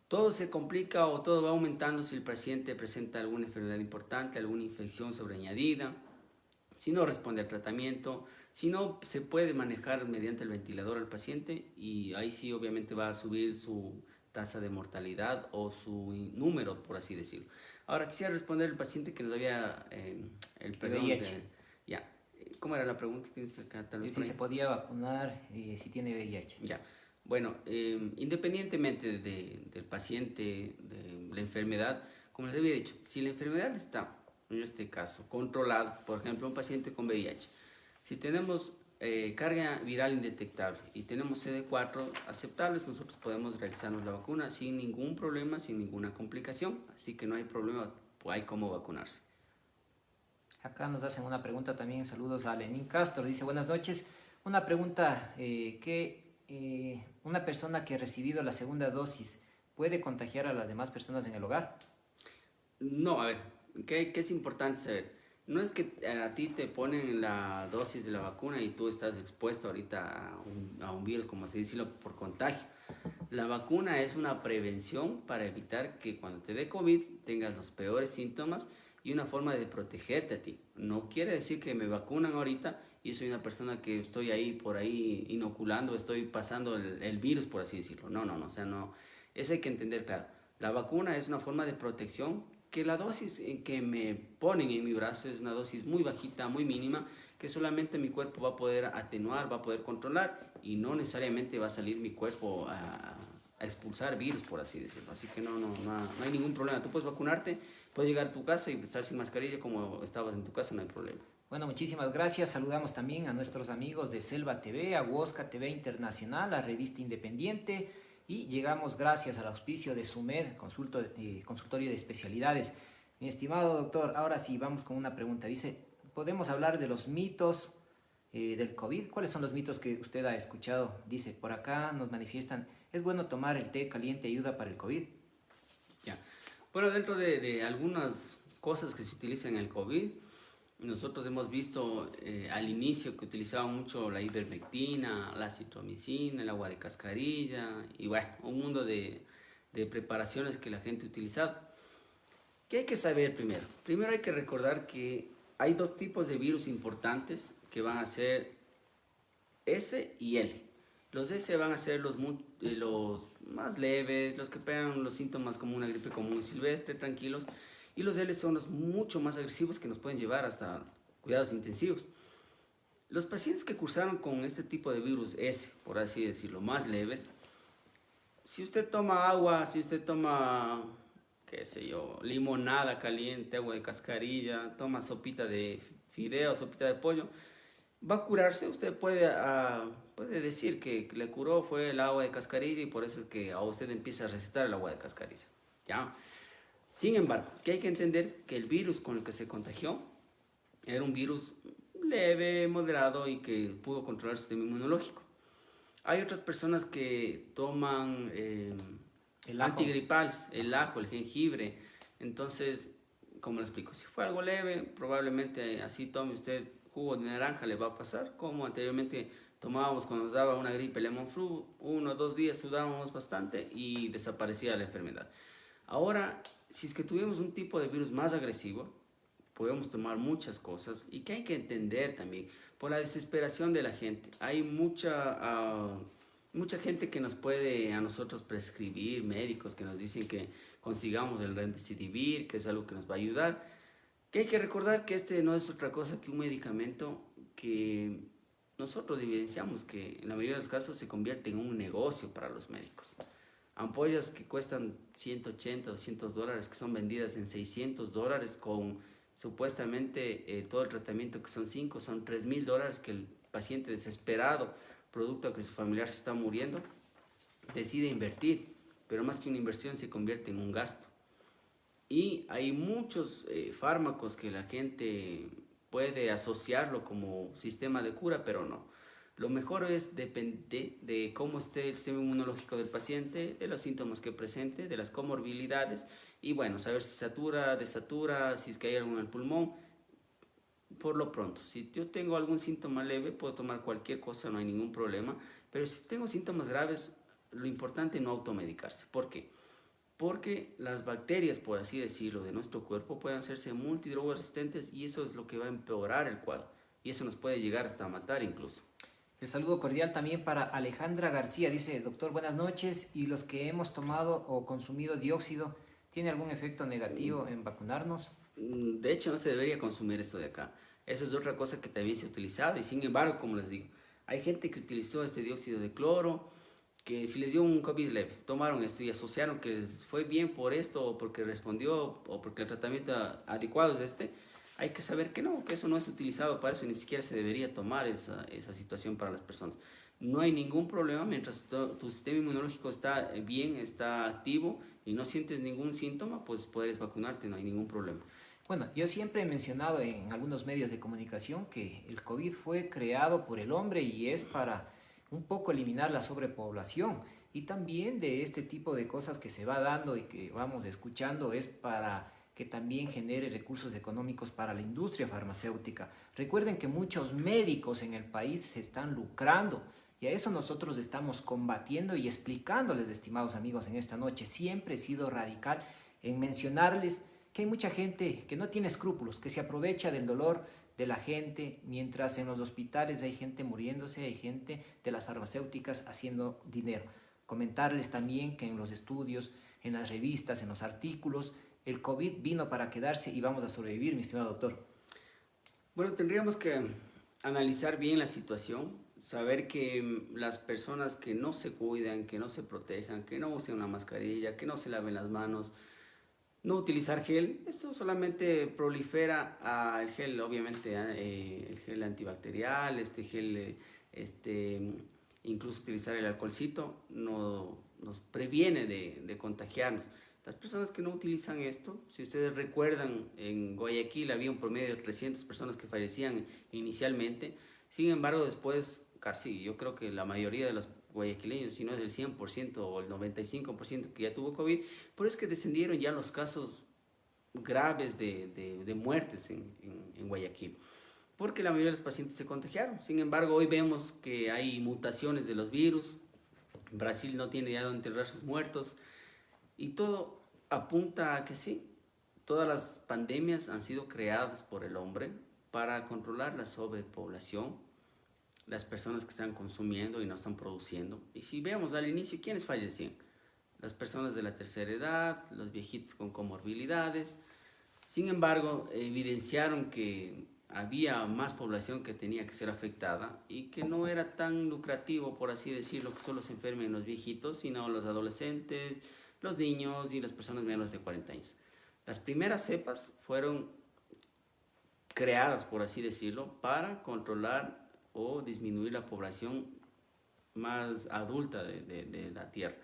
Todo se complica o todo va aumentando si el paciente presenta alguna enfermedad importante, alguna infección sobreañadida, si no responde al tratamiento, si no se puede manejar mediante el ventilador al paciente, y ahí sí obviamente va a subir su tasa de mortalidad o su número, por así decirlo. Ahora quisiera responder al paciente que nos había el perdón VIH. Ya. ¿Cómo era la pregunta? ¿Tienes acá, tal vez Si por se ahí? podía vacunar si tiene VIH. Ya. Bueno, independientemente del paciente, de la enfermedad, como les había dicho, si la enfermedad está, en este caso, controlada, por ejemplo, un paciente con VIH, si tenemos carga viral indetectable y tenemos CD4 aceptables, nosotros podemos realizarnos la vacuna sin ningún problema, sin ninguna complicación, así que no hay problema, pues hay cómo vacunarse. Acá nos hacen una pregunta también, saludos a Lenín Castro, dice buenas noches, una pregunta, una persona que ha recibido la segunda dosis, ¿puede contagiar a las demás personas en el hogar? No, a ver, ¿qué es importante saber? No es que a ti te ponen la dosis de la vacuna y tú estás expuesto ahorita a un virus, como así decirlo, por contagio. La vacuna es una prevención para evitar que cuando te dé COVID tengas los peores síntomas y una forma de protegerte a ti. No quiere decir que me vacunan ahorita y soy una persona que estoy ahí por ahí inoculando, estoy pasando el virus, por así decirlo. No, o sea, no. Eso hay que entender, claro. La vacuna es una forma de protección que la dosis en que me ponen en mi brazo es una dosis muy bajita, muy mínima, que solamente mi cuerpo va a poder atenuar, va a poder controlar y no necesariamente va a salir mi cuerpo a expulsar virus, por así decirlo. Así que no hay ningún problema. Tú puedes vacunarte, puedes llegar a tu casa y estar sin mascarilla como estabas en tu casa, no hay problema. Bueno, muchísimas gracias. Saludamos también a nuestros amigos de Selva TV, a Huosca TV Internacional, la revista independiente, y llegamos gracias al auspicio de SUMED, consultorio de especialidades. Mi estimado doctor, ahora sí vamos con una pregunta. Dice, ¿podemos hablar de los mitos del COVID? ¿Cuáles son los mitos que usted ha escuchado? Dice, por acá nos manifiestan, ¿es bueno tomar el té caliente ayuda para el COVID? Ya. Bueno, dentro de algunas cosas que se utilizan en el COVID, nosotros hemos visto al inicio que utilizaban mucho la ivermectina, la citromicina, el agua de cascarilla y bueno, un mundo de preparaciones que la gente ha utilizado. ¿Qué hay que saber primero? Primero hay que recordar que hay dos tipos de virus importantes que van a ser S y L. Los S van a ser los más leves, los que pegan los síntomas como una gripe común y silvestre, tranquilos. Y los L son los mucho más agresivos que nos pueden llevar hasta cuidados intensivos. Los pacientes que cursaron con este tipo de virus S, por así decirlo, más leves, si usted toma agua, si usted toma, qué sé yo, limonada caliente, agua de cascarilla, toma sopita de fideo, sopita de pollo, va a curarse. Usted puede decir que le curó fue el agua de cascarilla y por eso es que a usted empieza a recetar el agua de cascarilla. ¿Ya? Sin embargo, que hay que entender que el virus con el que se contagió era un virus leve, moderado y que pudo controlar el sistema inmunológico. Hay otras personas que toman antigripales, el ajo, el jengibre. Entonces, como le explico, si fue algo leve, probablemente así tome usted jugo de naranja, le va a pasar, como anteriormente tomábamos cuando nos daba una gripe lemon flu, 1 o 2 días sudábamos bastante y desaparecía la enfermedad. Ahora, si es que tuvimos un tipo de virus más agresivo, podemos tomar muchas cosas y que hay que entender también por la desesperación de la gente. Hay mucha gente que nos puede a nosotros prescribir, médicos que nos dicen que consigamos el Remdesivir, que es algo que nos va a ayudar. Que hay que recordar que este no es otra cosa que un medicamento que nosotros evidenciamos que en la mayoría de los casos se convierte en un negocio para los médicos. Ampollas que cuestan 180, 200 dólares, que son vendidas en 600 dólares con supuestamente todo el tratamiento que son 5, son 3,000 dólares que el paciente desesperado, producto de que su familiar se está muriendo, decide invertir, pero más que una inversión se convierte en un gasto. Y hay muchos fármacos que la gente puede asociarlo como sistema de cura, pero no. Lo mejor es depender de cómo esté el sistema inmunológico del paciente, de los síntomas que presente, de las comorbilidades y bueno, saber si satura, desatura, si es que hay algo en el pulmón. Por lo pronto, si yo tengo algún síntoma leve, puedo tomar cualquier cosa, no hay ningún problema, pero si tengo síntomas graves, lo importante es no automedicarse. ¿Por qué? Porque las bacterias, por así decirlo, de nuestro cuerpo pueden hacerse multidrogoresistentes y eso es lo que va a empeorar el cuadro y eso nos puede llegar hasta matar incluso. El saludo cordial también para Alejandra García. Dice, doctor, buenas noches. ¿Y los que hemos tomado o consumido dióxido, tiene algún efecto negativo en vacunarnos? De hecho, no se debería consumir esto de acá. Eso es otra cosa que también se ha utilizado y sin embargo, como les digo, hay gente que utilizó este dióxido de cloro, que si les dio un COVID leve, tomaron esto y asociaron que les fue bien por esto o porque respondió o porque el tratamiento adecuado es este. Hay que saber que no, que eso no es utilizado para eso, ni siquiera se debería tomar esa situación para las personas. No hay ningún problema mientras tu sistema inmunológico está bien, está activo y no sientes ningún síntoma, pues puedes vacunarte, no hay ningún problema. Bueno, yo siempre he mencionado en algunos medios de comunicación que el COVID fue creado por el hombre y es para un poco eliminar la sobrepoblación y también de este tipo de cosas que se va dando y que vamos escuchando es para que también genere recursos económicos para la industria farmacéutica. Recuerden que muchos médicos en el país se están lucrando y a eso nosotros estamos combatiendo y explicándoles, estimados amigos, en esta noche. Siempre he sido radical en mencionarles que hay mucha gente que no tiene escrúpulos, que se aprovecha del dolor de la gente, mientras en los hospitales hay gente muriéndose, hay gente de las farmacéuticas haciendo dinero. Comentarles también que en los estudios, en las revistas, en los artículos, ¿El COVID vino para quedarse y vamos a sobrevivir, mi estimado doctor? Bueno, tendríamos que analizar bien la situación, saber que las personas que no se cuidan, que no se protejan, que no usen una mascarilla, que no se laven las manos, no utilizar gel, esto solamente prolifera al gel, obviamente, el gel antibacterial, este gel, incluso utilizar el alcoholcito, no, nos previene de contagiarnos. Las personas que no utilizan esto, si ustedes recuerdan, en Guayaquil había un promedio de 300 personas que fallecían inicialmente, sin embargo después casi, yo creo que la mayoría de los guayaquileños, si no es el 100% o el 95% que ya tuvo COVID, pero es que descendieron ya los casos graves de muertes en Guayaquil, porque la mayoría de los pacientes se contagiaron. Sin embargo, hoy vemos que hay mutaciones de los virus, Brasil no tiene ya donde enterrar sus muertos, y todo apunta a que sí, todas las pandemias han sido creadas por el hombre para controlar la sobrepoblación, las personas que están consumiendo y no están produciendo. Y si vemos al inicio, ¿quiénes fallecían? Las personas de la tercera edad, los viejitos con comorbilidades. Sin embargo, evidenciaron que había más población que tenía que ser afectada y que no era tan lucrativo, por así decirlo, que solo se enfermen los viejitos, sino los adolescentes, los niños y las personas menos de 40 años. Las primeras cepas fueron creadas, por así decirlo, para controlar o disminuir la población más adulta de la Tierra.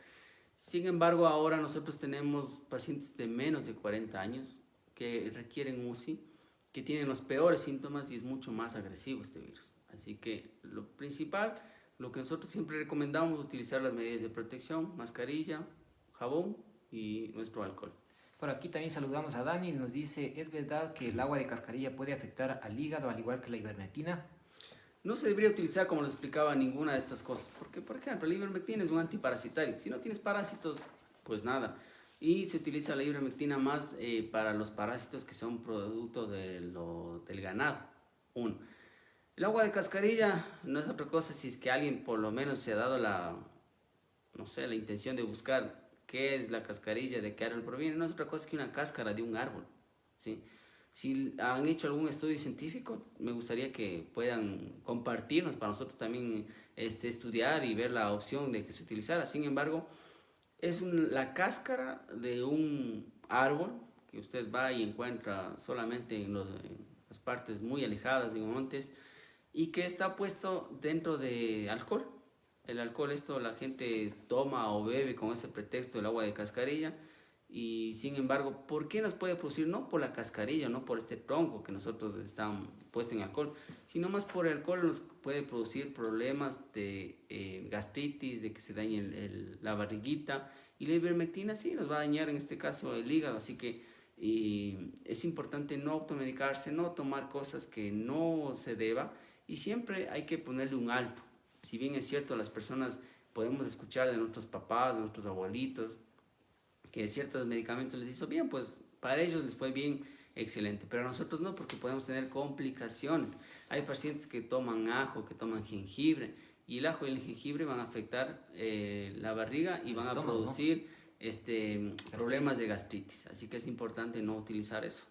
Sin embargo, ahora nosotros tenemos pacientes de menos de 40 años que requieren UCI, que tienen los peores síntomas y es mucho más agresivo este virus. Así que lo principal, lo que nosotros siempre recomendamos es utilizar las medidas de protección, mascarilla, jabón y nuestro alcohol. Por aquí también saludamos a Dani, nos dice, ¿es verdad que el agua de cascarilla puede afectar al hígado al igual que la ivermectina? No se debería utilizar, como les explicaba, ninguna de estas cosas, porque por ejemplo la ivermectina es un antiparasitario, si no tienes parásitos, pues nada, y se utiliza la ivermectina más para los parásitos que son producto del ganado. Uno. El agua de cascarilla no es otra cosa si es que alguien por lo menos se ha dado no sé, la intención de buscar qué es la cascarilla, de qué árbol proviene, no es otra cosa que una cáscara de un árbol, ¿sí? Si han hecho algún estudio científico, me gustaría que puedan compartirnos para nosotros también estudiar y ver la opción de que se utilizara. Sin embargo, es la cáscara de un árbol que usted va y encuentra solamente en las partes muy alejadas, en montes, y que está puesto dentro de alcohol. El alcohol, esto la gente toma o bebe con ese pretexto, el agua de cascarilla. Y sin embargo, ¿por qué nos puede producir? No por la cascarilla, no por este tronco que nosotros estamos puesto en alcohol, sino más por el alcohol nos puede producir problemas de gastritis, de que se dañe la barriguita. Y la ivermectina sí nos va a dañar en este caso el hígado, así que es importante no automedicarse, no tomar cosas que no se deba y siempre hay que ponerle un alto. Si bien es cierto, las personas podemos escuchar de nuestros papás, de nuestros abuelitos, que ciertos medicamentos les hizo bien, pues para ellos les fue bien, excelente, pero a nosotros no, porque podemos tener complicaciones. Hay pacientes que toman ajo, que toman jengibre, y el ajo y el jengibre van a afectar la barriga y van a producir problemas de gastritis, así que es importante no utilizar eso.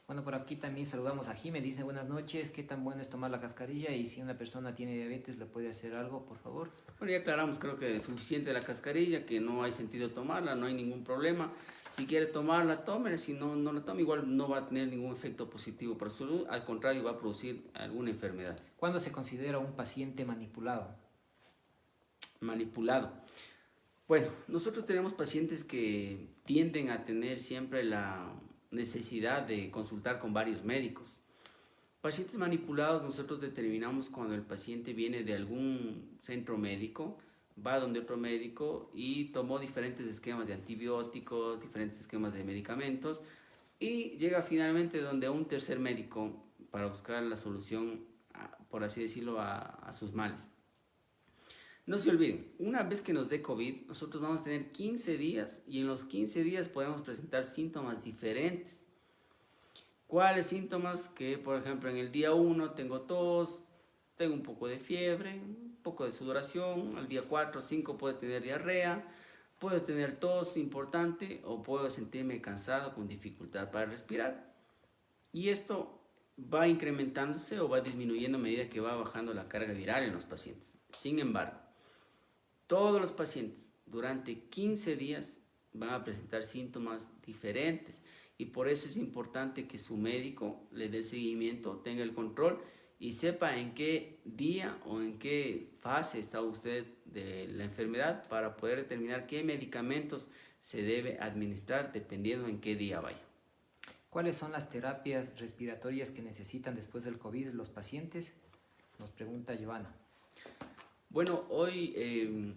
Bueno, por aquí también saludamos a Jime, dice buenas noches, ¿qué tan bueno es tomar la cascarilla? Y si una persona tiene diabetes, ¿le puede hacer algo, por favor? Bueno, ya aclaramos, creo que es suficiente la cascarilla, que no hay sentido tomarla, no hay ningún problema. Si quiere tomarla, tómela, si no, no la toma, igual no va a tener ningún efecto positivo para su salud, al contrario, va a producir alguna enfermedad. ¿Cuándo se considera un paciente manipulado? Manipulado. Bueno, nosotros tenemos pacientes que tienden a tener siempre la necesidad de consultar con varios médicos. Pacientes manipulados nosotros determinamos cuando el paciente viene de algún centro médico, va donde otro médico y tomó diferentes esquemas de antibióticos, diferentes esquemas de medicamentos y llega finalmente donde un tercer médico para buscar la solución, por así decirlo, a sus males. No se olviden, una vez que nos dé COVID, nosotros vamos a tener 15 días y en los 15 días podemos presentar síntomas diferentes. ¿Cuáles síntomas? Que por ejemplo en el día 1 tengo tos, tengo un poco de fiebre, un poco de sudoración, al día 4 o 5 puede tener diarrea, puedo tener tos importante o puedo sentirme cansado con dificultad para respirar. Y esto va incrementándose o va disminuyendo a medida que va bajando la carga viral en los pacientes. Sin embargo, todos los pacientes durante 15 días van a presentar síntomas diferentes y por eso es importante que su médico le dé el seguimiento, tenga el control y sepa en qué día o en qué fase está usted de la enfermedad para poder determinar qué medicamentos se debe administrar dependiendo en qué día vaya. ¿Cuáles son las terapias respiratorias que necesitan después del COVID los pacientes? Nos pregunta Giovanna. Bueno, hoy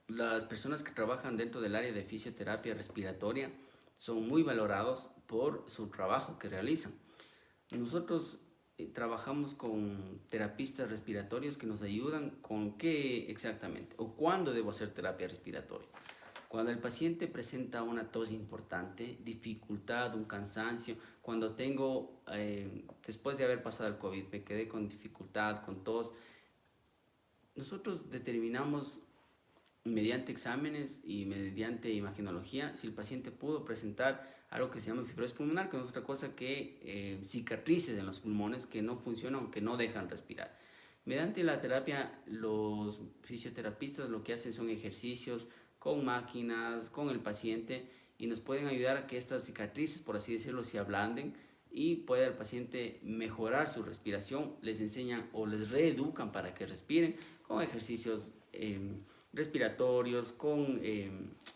las personas que trabajan dentro del área de fisioterapia respiratoria son muy valorados por su trabajo que realizan. Nosotros trabajamos con terapistas respiratorios que nos ayudan con qué exactamente o cuándo debo hacer terapia respiratoria. Cuando el paciente presenta una tos importante, dificultad, un cansancio, cuando tengo, después de haber pasado el COVID, me quedé con dificultad, con tos, nosotros determinamos mediante exámenes y mediante imagenología si el paciente pudo presentar algo que se llama fibrosis pulmonar, que no es otra cosa que cicatrices en los pulmones que no funcionan o que no dejan respirar. Mediante la terapia, los fisioterapistas lo que hacen son ejercicios con máquinas, con el paciente y nos pueden ayudar a que estas cicatrices, por así decirlo, se ablanden y pueda el paciente mejorar su respiración. Les enseñan o les reeducan para que respiren con ejercicios respiratorios,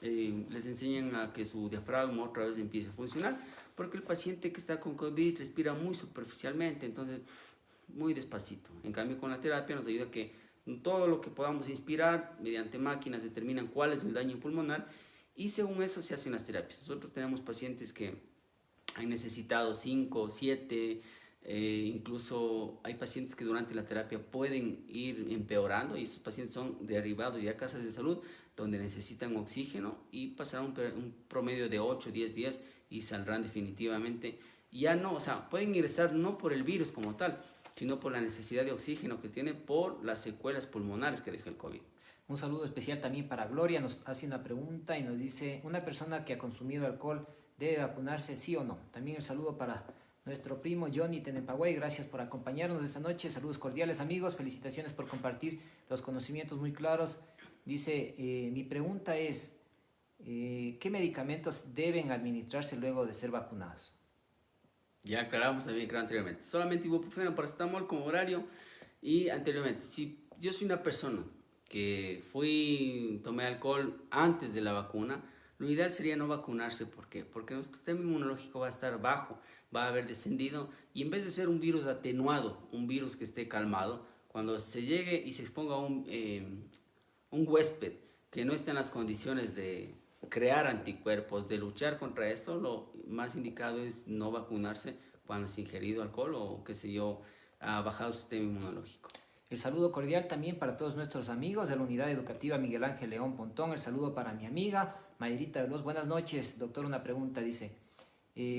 les enseñan a que su diafragma otra vez empiece a funcionar, porque el paciente que está con COVID respira muy superficialmente, entonces muy despacito. En cambio, con la terapia nos ayuda a que todo lo que podamos inspirar mediante máquinas determinan cuál es el daño pulmonar y según eso se hacen las terapias. Nosotros tenemos pacientes que han necesitado 5, 7, incluso hay pacientes que durante la terapia pueden ir empeorando y esos pacientes son derivados ya a casas de salud donde necesitan oxígeno y pasarán un promedio de 8, 10 días y saldrán definitivamente. Ya no, o sea, pueden ingresar no por el virus como tal, sino por la necesidad de oxígeno que tiene por las secuelas pulmonares que deja el COVID. Un saludo especial también para Gloria, nos hace una pregunta y nos dice, ¿una persona que ha consumido alcohol debe vacunarse sí o no? También el saludo para nuestro primo Johnny Tenempaguay, gracias por acompañarnos esta noche, saludos cordiales amigos, felicitaciones por compartir los conocimientos muy claros. Dice, mi pregunta es, ¿qué medicamentos deben administrarse luego de ser vacunados? Ya aclaramos también que anteriormente, solamente ibuprofeno, paracetamol como horario y anteriormente, si yo soy una persona que tomé alcohol antes de la vacuna, lo ideal sería no vacunarse. ¿Por qué? Porque nuestro sistema inmunológico va a estar bajo, va a haber descendido y en vez de ser un virus atenuado, un virus que esté calmado, cuando se llegue y se exponga un huésped que no está en las condiciones de crear anticuerpos, de luchar contra esto, lo más indicado es no vacunarse cuando se ha ingerido alcohol o qué sé yo, ha bajado su sistema inmunológico. El saludo cordial también para todos nuestros amigos de la Unidad Educativa Miguel Ángel León Pontón. El saludo para mi amiga Mayrita Veloz. Buenas noches, doctor. Una pregunta, dice,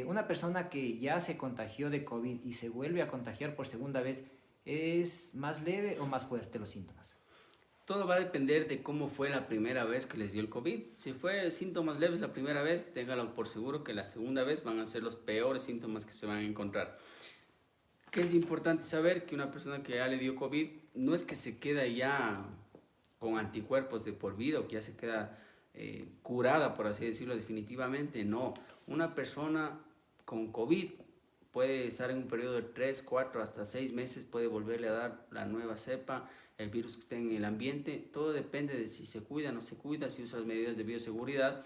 una persona que ya se contagió de COVID y se vuelve a contagiar por segunda vez, ¿es más leve o más fuerte los síntomas? Todo va a depender de cómo fue la primera vez que les dio el COVID. Si fue síntomas leves la primera vez, téngalo por seguro que la segunda vez van a ser los peores síntomas que se van a encontrar. Que es importante saber que una persona que ya le dio COVID no es que se queda ya con anticuerpos de por vida o que ya se queda curada, por así decirlo, definitivamente. No, una persona con COVID puede estar en un periodo de 3, 4, hasta 6 meses, puede volverle a dar la nueva cepa, el virus que esté en el ambiente. Todo depende de si se cuida o no se cuida, si usa las medidas de bioseguridad.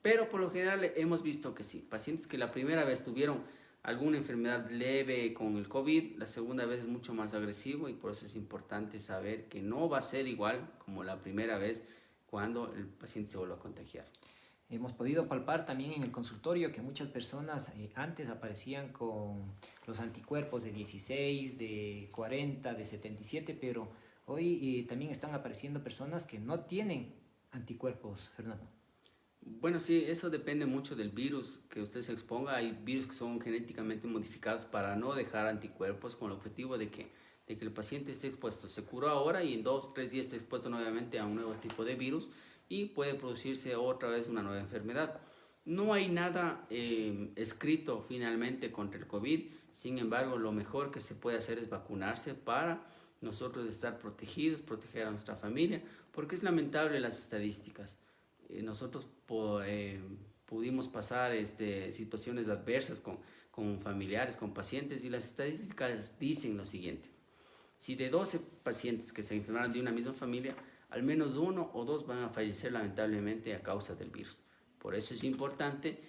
Pero por lo general hemos visto que sí, pacientes que la primera vez tuvieron alguna enfermedad leve con el COVID, la segunda vez es mucho más agresivo y por eso es importante saber que no va a ser igual como la primera vez cuando el paciente se vuelva a contagiar. Hemos podido palpar también en el consultorio que muchas personas antes aparecían con los anticuerpos de 16, de 40, de 77, pero hoy también están apareciendo personas que no tienen anticuerpos, Fernando. Bueno, sí, eso depende mucho del virus que usted se exponga. Hay virus que son genéticamente modificados para no dejar anticuerpos con el objetivo de que el paciente esté expuesto. Se curó ahora y en 2 o 3 días está expuesto nuevamente a un nuevo tipo de virus y puede producirse otra vez una nueva enfermedad. No hay nada escrito finalmente contra el COVID, sin embargo, lo mejor que se puede hacer es vacunarse para nosotros estar protegidos, proteger a nuestra familia, porque es lamentable las estadísticas. Nosotros pudimos pasar situaciones adversas con familiares, con pacientes, y las estadísticas dicen lo siguiente: si de 12 pacientes que se enfermaron de una misma familia, al menos uno o dos van a fallecer lamentablemente a causa del virus. Por eso es importante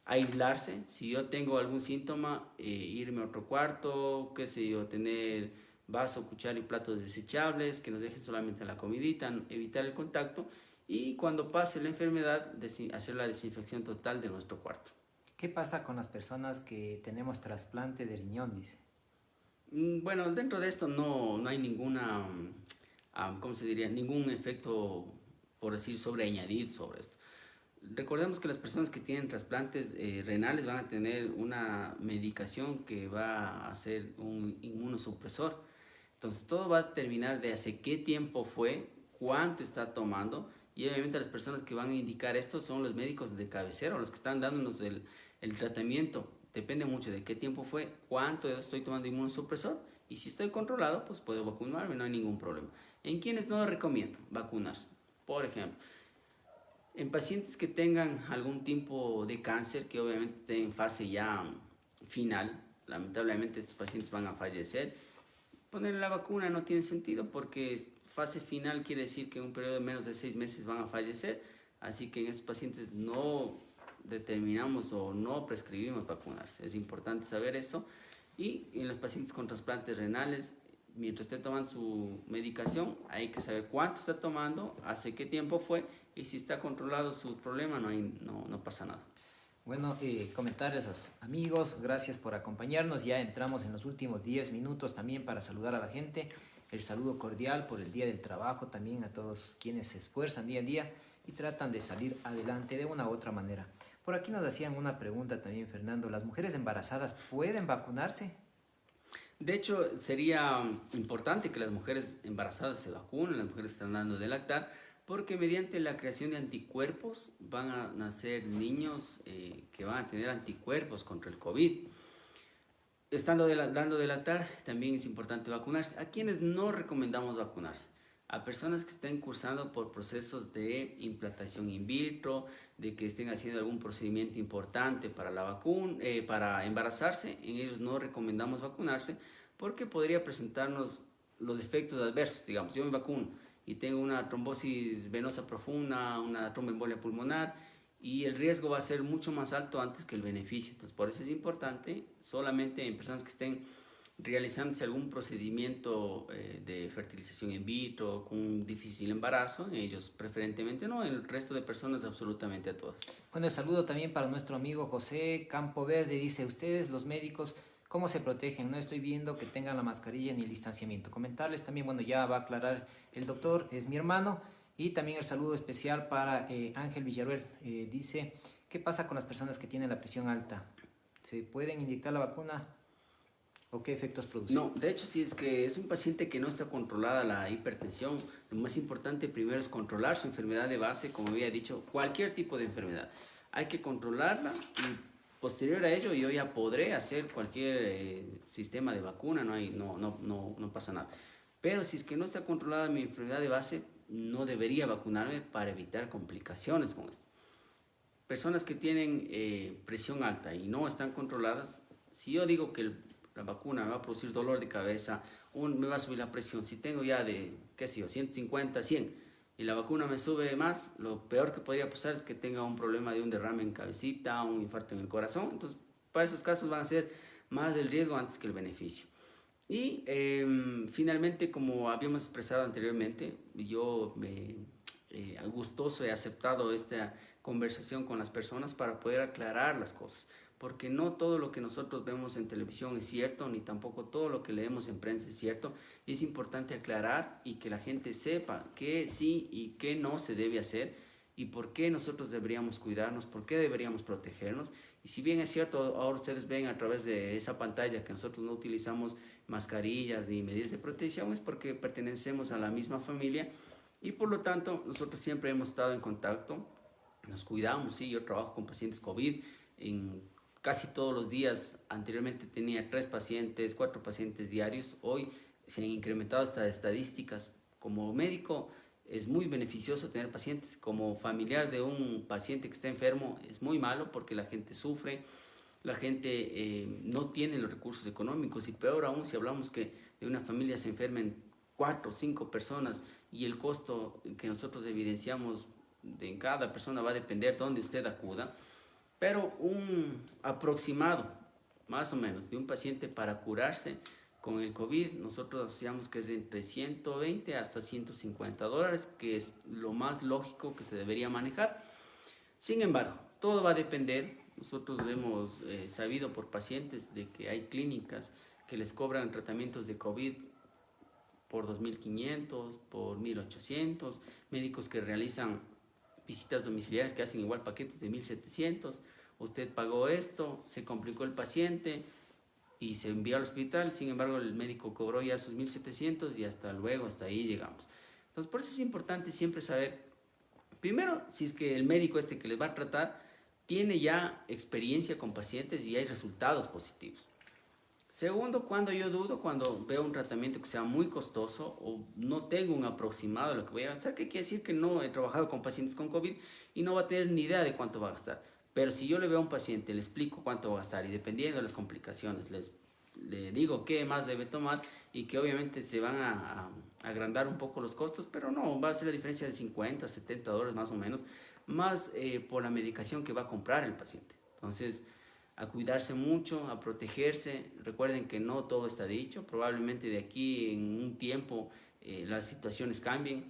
aislarse. Si yo tengo algún síntoma, irme a otro cuarto, qué sé yo, tener vaso, cuchara y platos desechables, que nos dejen solamente la comidita, evitar el contacto, y cuando pase la enfermedad, hacer la desinfección total de nuestro cuarto. ¿Qué pasa con las personas que tenemos trasplante de riñón, dice? Bueno, dentro de esto no hay ninguna, ¿cómo se diría? Ningún efecto, por decir, sobreañadido sobre esto. Recordemos que las personas que tienen trasplantes renales van a tener una medicación que va a ser un inmunosupresor. Entonces todo va a determinar de hace qué tiempo fue, cuánto está tomando, y obviamente las personas que van a indicar esto son los médicos de cabecera, los que están dándonos el tratamiento. Depende mucho de qué tiempo fue, cuánto estoy tomando inmunosupresor, y si estoy controlado, pues puedo vacunarme, no hay ningún problema. ¿En quiénes no recomiendo vacunarse? Por ejemplo, en pacientes que tengan algún tipo de cáncer, que obviamente estén en fase ya final, lamentablemente estos pacientes van a fallecer. Ponerle la vacuna no tiene sentido, porque fase final quiere decir que en un periodo de menos de 6 meses van a fallecer, así que en estos pacientes no determinamos o no prescribimos vacunarse. Es importante saber eso. Y en los pacientes con trasplantes renales, mientras esté tomando su medicación, hay que saber cuánto está tomando, hace qué tiempo fue, y si está controlado su problema, no pasa nada. Bueno, comentarles a los amigos, gracias por acompañarnos. Ya entramos en los últimos 10 minutos también para saludar a la gente. El saludo cordial por el Día del Trabajo también a todos quienes se esfuerzan día a día y tratan de salir adelante de una u otra manera. Por aquí nos hacían una pregunta también, Fernando. ¿Las mujeres embarazadas pueden vacunarse? De hecho, sería importante que las mujeres embarazadas se vacunen, las mujeres que están dando de lactar, porque mediante la creación de anticuerpos van a nacer niños que van a tener anticuerpos contra el COVID. Dando de lactar, también es importante vacunarse. ¿A quienes no recomendamos vacunarse? A personas que estén cursando por procesos de implantación in vitro, de que estén haciendo algún procedimiento importante para la vacuna, para embarazarse. En ellos no recomendamos vacunarse, porque podría presentarnos los efectos adversos. Digamos, yo me vacuno y tengo una trombosis venosa profunda, una tromboembolia pulmonar, y el riesgo va a ser mucho más alto antes que el beneficio. Entonces, por eso es importante solamente en personas que estén realizándose algún procedimiento de fertilización in vitro con un difícil embarazo, ellos preferentemente no, el resto de personas absolutamente a todas. Bueno, el saludo también para nuestro amigo José Campo Verde. Dice, ustedes los médicos, ¿cómo se protegen? No estoy viendo que tengan la mascarilla ni el distanciamiento. Comentarles también, bueno, ya va a aclarar el doctor, es mi hermano. Y también el saludo especial para Ángel Villaruel. Dice, ¿qué pasa con las personas que tienen la presión alta? ¿Se pueden inyectar la vacuna o qué efectos produce? No, de hecho, si es que es un paciente que no está controlada la hipertensión, lo más importante primero es controlar su enfermedad de base, como había dicho, cualquier tipo de enfermedad. Hay que controlarla, y posterior a ello yo ya podré hacer cualquier sistema de vacuna, no pasa nada. Pero si es que no está controlada mi enfermedad de base, no debería vacunarme para evitar complicaciones con esto. Personas que tienen presión alta y no están controladas, si yo digo que la vacuna me va a producir dolor de cabeza, me va a subir la presión, si tengo ya de, qué sé yo, 150, 100, y la vacuna me sube más, lo peor que podría pasar es que tenga un problema de un derrame en cabecita, un infarto en el corazón. Entonces, para esos casos van a ser más el riesgo antes que el beneficio. Y finalmente, como habíamos expresado anteriormente, yo gustoso he aceptado esta conversación con las personas para poder aclarar las cosas, porque no todo lo que nosotros vemos en televisión es cierto, ni tampoco todo lo que leemos en prensa es cierto, y es importante aclarar y que la gente sepa qué sí y qué no se debe hacer, y por qué nosotros deberíamos cuidarnos, por qué deberíamos protegernos. Y si bien es cierto, ahora ustedes ven a través de esa pantalla que nosotros no utilizamos mascarillas ni medidas de protección, es porque pertenecemos a la misma familia Y por lo tanto, nosotros siempre hemos estado en contacto, nos cuidamos, sí, yo trabajo con pacientes COVID en casi todos los días. Anteriormente tenía 3 pacientes, 4 pacientes diarios. Hoy se han incrementado estas estadísticas. Como médico es muy beneficioso tener pacientes. Como familiar de un paciente que está enfermo es muy malo porque la gente sufre, la gente no tiene los recursos económicos, y peor aún si hablamos que de una familia se enfermen 4 o 5 personas, y el costo que nosotros evidenciamos de cada persona va a depender de dónde usted acuda. Pero un aproximado, más o menos, de un paciente para curarse con el COVID, nosotros asociamos que es entre 120 hasta $150, que es lo más lógico que se debería manejar. Sin embargo, todo va a depender. Nosotros hemos sabido por pacientes de que hay clínicas que les cobran tratamientos de COVID por 2.500, por 1.800, médicos que realizan visitas domiciliarias que hacen igual paquetes de 1.700. Usted pagó esto, se complicó el paciente y se envió al hospital, sin embargo el médico cobró ya sus 1.700 y hasta luego, hasta ahí llegamos. Entonces por eso es importante siempre saber, primero, si es que el médico que les va a tratar tiene ya experiencia con pacientes y hay resultados positivos. Segundo, cuando yo dudo, cuando veo un tratamiento que sea muy costoso o no tengo un aproximado de lo que voy a gastar, que quiere decir que no he trabajado con pacientes con COVID y no va a tener ni idea de cuánto va a gastar. Pero si yo le veo a un paciente, le explico cuánto va a gastar y dependiendo de las complicaciones, le digo qué más debe tomar, y que obviamente se van a agrandar un poco los costos, pero no, va a ser la diferencia de $50, $70 más o menos, más por la medicación que va a comprar el paciente. Entonces, a cuidarse mucho, a protegerse. Recuerden que no todo está dicho, probablemente de aquí en un tiempo las situaciones cambien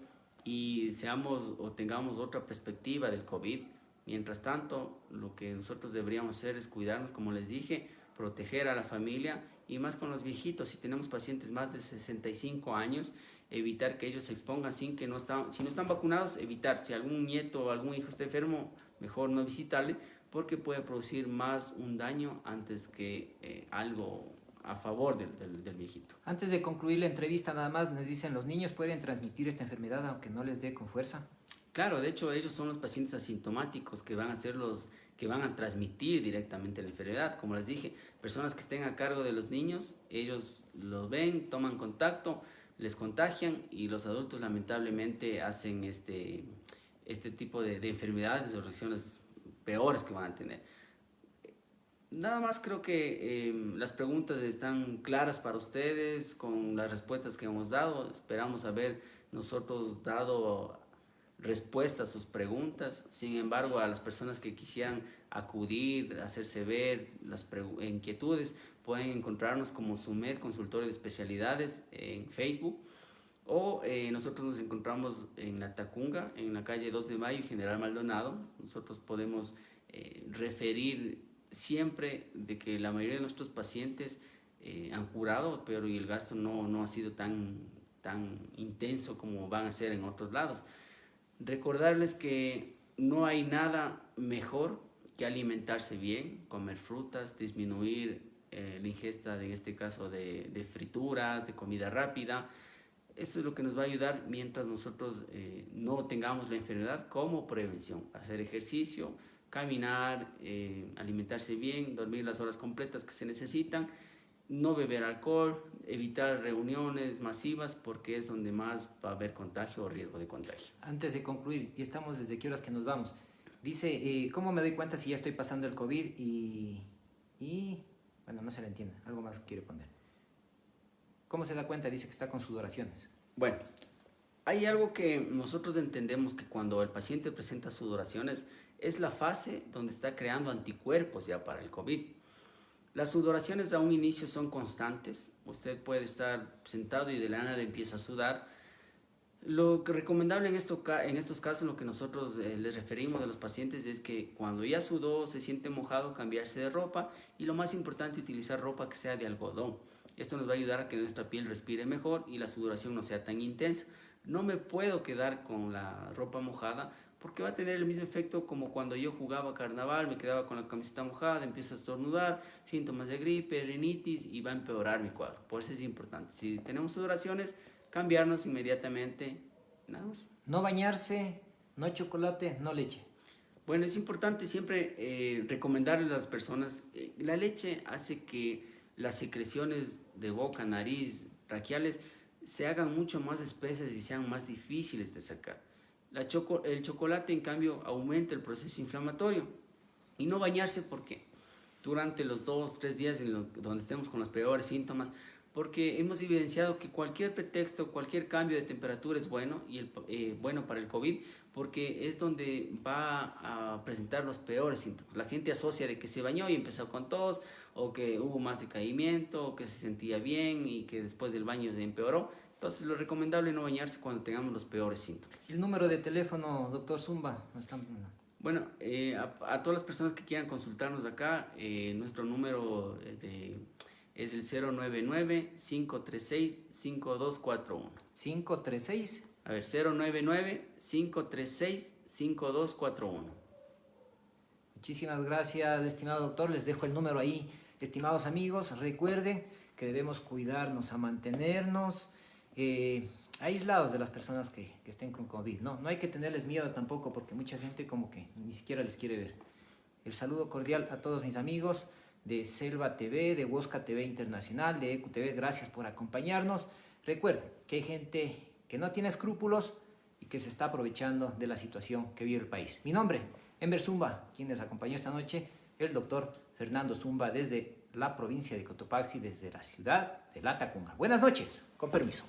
y seamos o tengamos otra perspectiva del COVID. Mientras tanto, lo que nosotros deberíamos hacer es cuidarnos, como les dije, proteger a la familia, y más con los viejitos. Si tenemos pacientes más de 65 años, evitar que ellos se expongan si no están vacunados, evitar. Si algún nieto o algún hijo está enfermo, mejor no visitarle, porque puede producir más un daño antes que algo a favor del viejito. Antes de concluir la entrevista, nada más nos dicen, ¿los niños pueden transmitir esta enfermedad aunque no les dé con fuerza? Claro, de hecho ellos son los pacientes asintomáticos que van a ser los que van a transmitir directamente la enfermedad. Como les dije, personas que estén a cargo de los niños, ellos los ven, toman contacto, les contagian, y los adultos lamentablemente hacen este tipo de enfermedades o reacciones peores que van a tener. Nada más, creo que las preguntas están claras para ustedes con las respuestas que hemos dado. Esperamos haber nosotros dado respuesta a sus preguntas. Sin embargo, a las personas que quisieran acudir, hacerse ver las inquietudes, pueden encontrarnos como SUMED Consultorio de Especialidades en Facebook, o nosotros nos encontramos en La Tacunga, en la calle 2 de Mayo y General Maldonado. Nosotros podemos referir siempre de que la mayoría de nuestros pacientes han curado, pero y el gasto no ha sido tan intenso como van a ser en otros lados. Recordarles que no hay nada mejor que alimentarse bien, comer frutas, disminuir la ingesta, en este caso, de frituras, de comida rápida. Eso es lo que nos va a ayudar mientras nosotros no tengamos la enfermedad, como prevención. Hacer ejercicio, caminar, alimentarse bien, dormir las horas completas que se necesitan, no beber alcohol, evitar reuniones masivas, porque es donde más va a haber contagio o riesgo de contagio. Antes de concluir, y estamos desde qué horas que nos vamos, dice, ¿cómo me doy cuenta si ya estoy pasando el COVID? Bueno, no se le entiende, algo más quiere poner. ¿Cómo se da cuenta? Dice que está con sudoraciones. Bueno, hay algo que nosotros entendemos, que cuando el paciente presenta sudoraciones es la fase donde está creando anticuerpos ya para el COVID. Las sudoraciones a un inicio son constantes. Usted puede estar sentado y de la nada empieza a sudar. Lo que recomendable en estos casos, lo que nosotros les referimos a los pacientes, es que cuando ya sudó, se siente mojado, cambiarse de ropa, y lo más importante, utilizar ropa que sea de algodón. Esto nos va a ayudar a que nuestra piel respire mejor y la sudoración no sea tan intensa. No me puedo quedar con la ropa mojada, porque va a tener el mismo efecto como cuando yo jugaba carnaval, me quedaba con la camiseta mojada, empiezo a estornudar, síntomas de gripe, rinitis, y va a empeorar mi cuadro. Por eso es importante, si tenemos sudoraciones, cambiarnos inmediatamente nada más. No bañarse, no chocolate, no leche. Bueno, es importante siempre recomendarle a las personas, la leche hace que las secreciones de boca, nariz, braquiales se hagan mucho más espesas y sean más difíciles de sacar. El chocolate, en cambio, aumenta el proceso inflamatorio. Y no bañarse, ¿por qué? Durante los 2 o 3 días donde estemos con los peores síntomas, porque hemos evidenciado que cualquier pretexto, cualquier cambio de temperatura es bueno, bueno para el COVID, porque es donde va a presentar los peores síntomas. La gente asocia de que se bañó y empezó con tos, o que hubo más decaimiento, o que se sentía bien y que después del baño se empeoró. Entonces, lo recomendable es no bañarse cuando tengamos los peores síntomas. El número de teléfono, doctor Zumba, no están... Bueno, a todas las personas que quieran consultarnos acá, nuestro número es el 099-536-5241. 536. A ver, 099-536-5241. Muchísimas gracias, estimado doctor. Les dejo el número ahí. Estimados amigos, recuerden que debemos cuidarnos, a mantenernos aislados de las personas que estén con COVID. No hay que tenerles miedo tampoco, porque mucha gente como que ni siquiera les quiere ver. El saludo cordial a todos mis amigos de Selva TV, de Huosca TV Internacional, de EcuTV. Gracias por acompañarnos. Recuerden que hay gente que no tiene escrúpulos y que se está aprovechando de la situación que vive el país. Mi nombre, Enver Zumba, quien les acompañó esta noche, el doctor Fernando Zumba, desde la provincia de Cotopaxi, desde la ciudad de Latacunga. Buenas noches, con permiso.